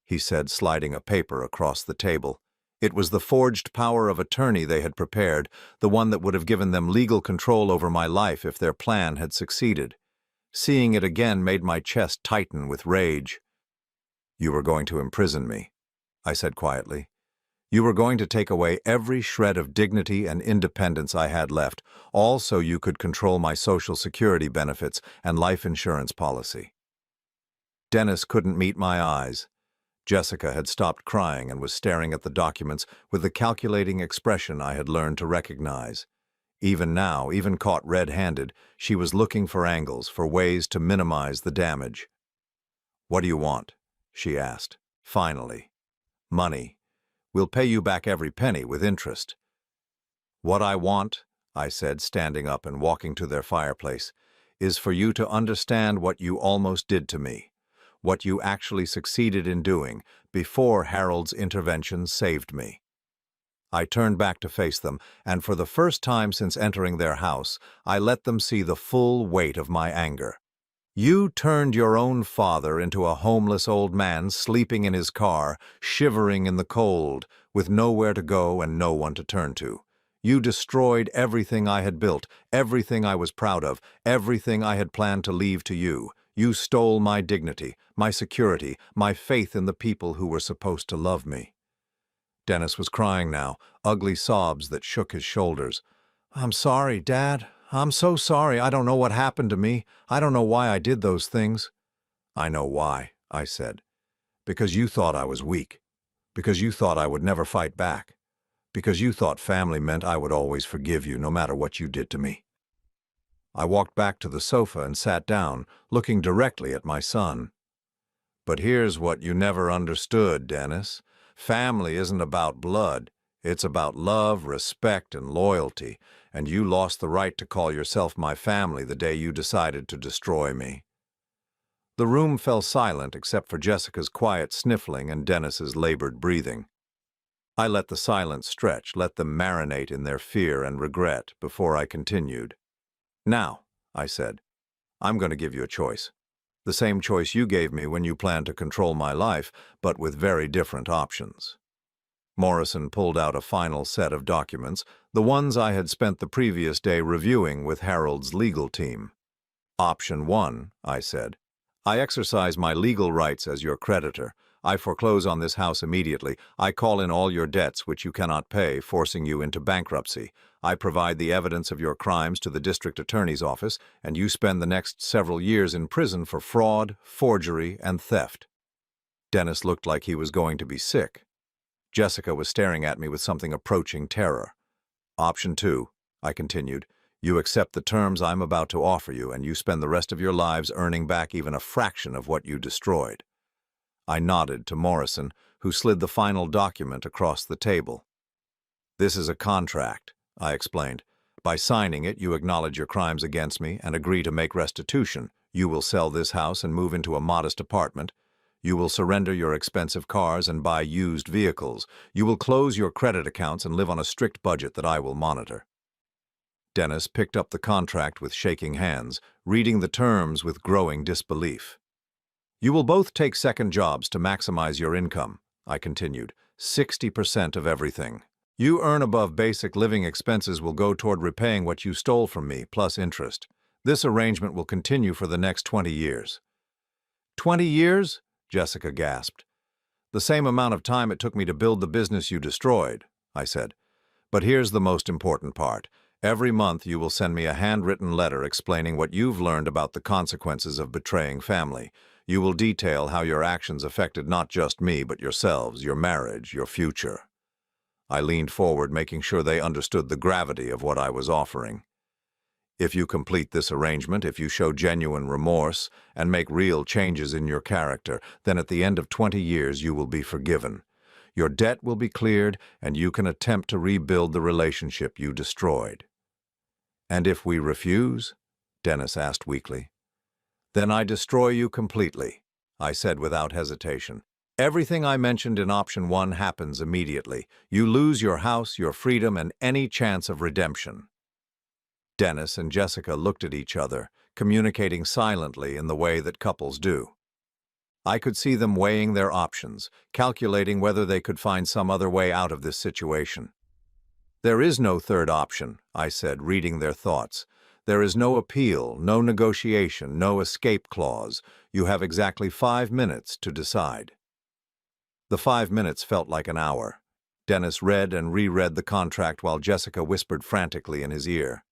he said, sliding a paper across the table. It was the forged power of attorney they had prepared, the one that would have given them legal control over my life if their plan had succeeded. Seeing it again made my chest tighten with rage. You were going to imprison me, I said quietly. You were going to take away every shred of dignity and independence I had left, all so you could control my Social Security benefits and life insurance policy. Dennis couldn't meet my eyes. Jessica had stopped crying and was staring at the documents with the calculating expression I had learned to recognize. Even now, even caught red-handed, she was looking for angles, for ways to minimize the damage. What do you want? She asked. Finally. Money. We'll pay you back every penny with interest. What I want, I said, standing up and walking to their fireplace, is for you to understand what you almost did to me. What you actually succeeded in doing before Harold's intervention saved me. I turned back to face them, and for the first time since entering their house, I let them see the full weight of my anger. You turned your own father into a homeless old man sleeping in his car, shivering in the cold, with nowhere to go and no one to turn to. You destroyed everything I had built, everything I was proud of, everything I had planned to leave to you. You stole my dignity, my security, my faith in the people who were supposed to love me. Dennis was crying now, ugly sobs that shook his shoulders. I'm sorry, Dad. I'm so sorry. I don't know what happened to me. I don't know why I did those things. I know why, I said. Because you thought I was weak. Because you thought I would never fight back. Because you thought family meant I would always forgive you no matter what you did to me. I walked back to the sofa and sat down, looking directly at my son. But here's what you never understood, Dennis. Family isn't about blood. It's about love, respect, and loyalty, and you lost the right to call yourself my family the day you decided to destroy me. The room fell silent except for Jessica's quiet sniffling and Dennis's labored breathing. I let the silence stretch, let them marinate in their fear and regret before I continued. Now, I said, I'm going to give you a choice. The same choice you gave me when you planned to control my life, but with very different options. Morrison pulled out a final set of documents, the ones I had spent the previous day reviewing with Harold's legal team. Option 1, I said. I exercise my legal rights as your creditor. I foreclose on this house immediately. I call in all your debts which you cannot pay, forcing you into bankruptcy. I provide the evidence of your crimes to the district attorney's office, and you spend the next several years in prison for fraud, forgery, and theft. Dennis looked like he was going to be sick. Jessica was staring at me with something approaching terror. Option 2, I continued. You accept the terms I'm about to offer you, and you spend the rest of your lives earning back even a fraction of what you destroyed. I nodded to Morrison, who slid the final document across the table. This is a contract, I explained. By signing it, you acknowledge your crimes against me and agree to make restitution. You will sell this house and move into a modest apartment. You will surrender your expensive cars and buy used vehicles. You will close your credit accounts and live on a strict budget that I will monitor. Dennis picked up the contract with shaking hands, reading the terms with growing disbelief. You will both take second jobs to maximize your income, I continued. 60% of everything. You earn above basic living expenses will go toward repaying what you stole from me, plus interest. This arrangement will continue for the next 20 years. 20 years? Jessica gasped. The same amount of time it took me to build the business you destroyed, I said. But here's the most important part. Every month you will send me a handwritten letter explaining what you've learned about the consequences of betraying family. You will detail how your actions affected not just me, but yourselves, your marriage, your future. I leaned forward, making sure they understood the gravity of what I was offering. If you complete this arrangement, if you show genuine remorse and make real changes in your character, then at the end of 20 years you will be forgiven. Your debt will be cleared, and you can attempt to rebuild the relationship you destroyed. And if we refuse? Dennis asked weakly. Then I destroy you completely, I said without hesitation. Everything I mentioned in option 1 happens immediately. You lose your house, your freedom, and any chance of redemption. Dennis and Jessica looked at each other, communicating silently in the way that couples do. I could see them weighing their options, calculating whether they could find some other way out of this situation. There is no third option, I said, reading their thoughts. There is no appeal, no negotiation, no escape clause. You have exactly 5 minutes to decide. The 5 minutes felt like an hour. Dennis read and reread the contract while Jessica whispered frantically in his ear.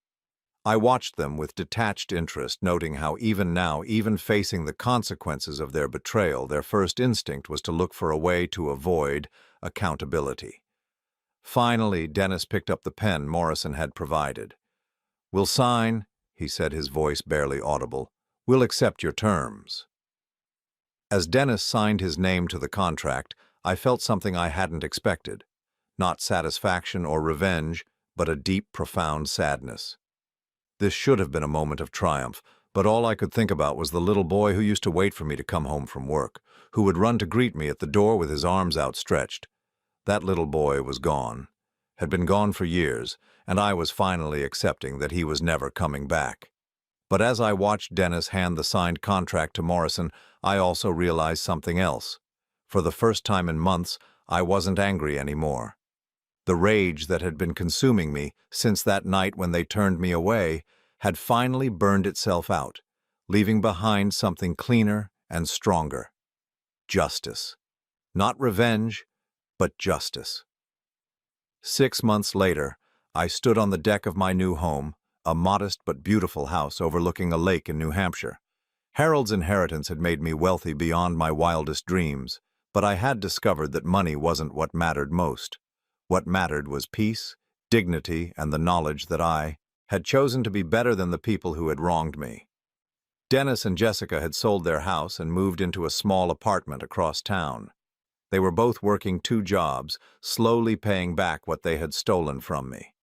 I watched them with detached interest, noting how even now, even facing the consequences of their betrayal, their first instinct was to look for a way to avoid accountability. Finally, Dennis picked up the pen Morrison had provided. We'll sign, he said, his voice barely audible. We'll accept your terms. As Dennis signed his name to the contract, I felt something I hadn't expected. Not satisfaction or revenge, but a deep, profound sadness. This should have been a moment of triumph, but all I could think about was the little boy who used to wait for me to come home from work, who would run to greet me at the door with his arms outstretched. That little boy was gone, had been gone for years, and I was finally accepting that he was never coming back. But as I watched Dennis hand the signed contract to Morrison, I also realized something else. For the first time in months, I wasn't angry anymore. The rage that had been consuming me since that night when they turned me away had finally burned itself out, leaving behind something cleaner and stronger. Justice. Not revenge, but justice. 6 months later, I stood on the deck of my new home, a modest but beautiful house overlooking a lake in New Hampshire. Harold's inheritance had made me wealthy beyond my wildest dreams, but I had discovered that money wasn't what mattered most. What mattered was peace, dignity, and the knowledge that I had chosen to be better than the people who had wronged me. Dennis and Jessica had sold their house and moved into a small apartment across town. They were both working 2 jobs, slowly paying back what they had stolen from me.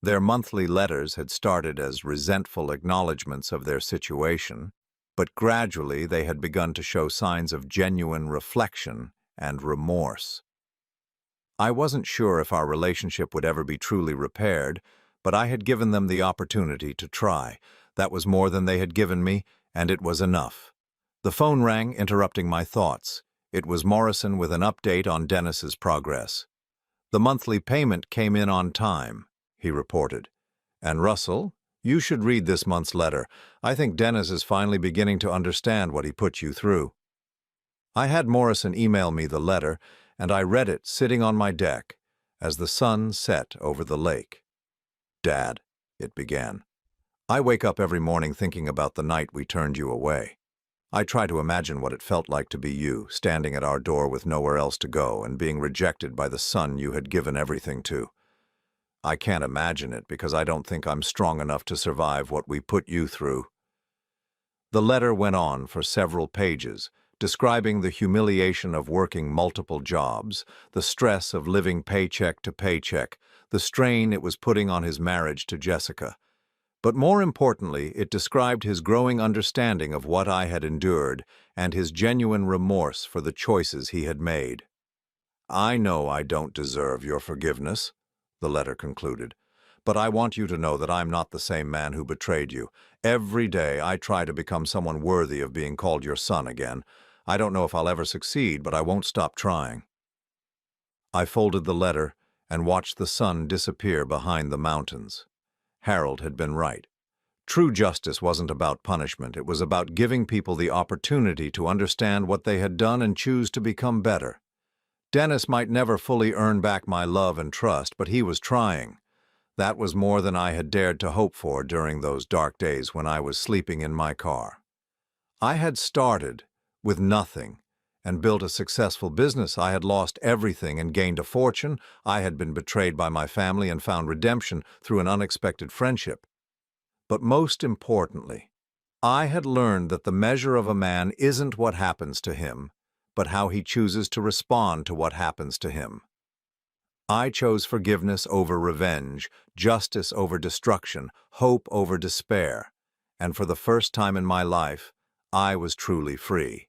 Their monthly letters had started as resentful acknowledgments of their situation, but gradually they had begun to show signs of genuine reflection and remorse. I wasn't sure if our relationship would ever be truly repaired, but I had given them the opportunity to try. That was more than they had given me, and it was enough. The phone rang, interrupting my thoughts. It was Morrison with an update on Dennis's progress. The monthly payment came in on time, he reported. And Russell, you should read this month's letter. I think Dennis is finally beginning to understand what he put you through. I had Morrison email me the letter, and I read it sitting on my deck as the sun set over the lake. Dad, it began, I wake up every morning thinking about the night we turned you away. I try to imagine what it felt like to be you, standing at our door with nowhere else to go and being rejected by the son you had given everything to. I can't imagine it because I don't think I'm strong enough to survive what we put you through. The letter went on for several pages, describing the humiliation of working multiple jobs, the stress of living paycheck to paycheck, the strain it was putting on his marriage to Jessica. But more importantly, it described his growing understanding of what I had endured and his genuine remorse for the choices he had made. "I know I don't deserve your forgiveness," the letter concluded, "but I want you to know that I'm not the same man who betrayed you. Every day I try to become someone worthy of being called your son again. I don't know if I'll ever succeed, but I won't stop trying." I folded the letter and watched the sun disappear behind the mountains. Harold had been right. True justice wasn't about punishment. It was about giving people the opportunity to understand what they had done and choose to become better. Dennis might never fully earn back my love and trust, but he was trying. That was more than I had dared to hope for during those dark days when I was sleeping in my car. I had started with nothing and built a successful business. I had lost everything and gained a fortune. I had been betrayed by my family and found redemption through an unexpected friendship. But most importantly, I had learned that the measure of a man isn't what happens to him, but how he chooses to respond to what happens to him. I chose forgiveness over revenge, justice over destruction, hope over despair, and for the first time in my life, I was truly free.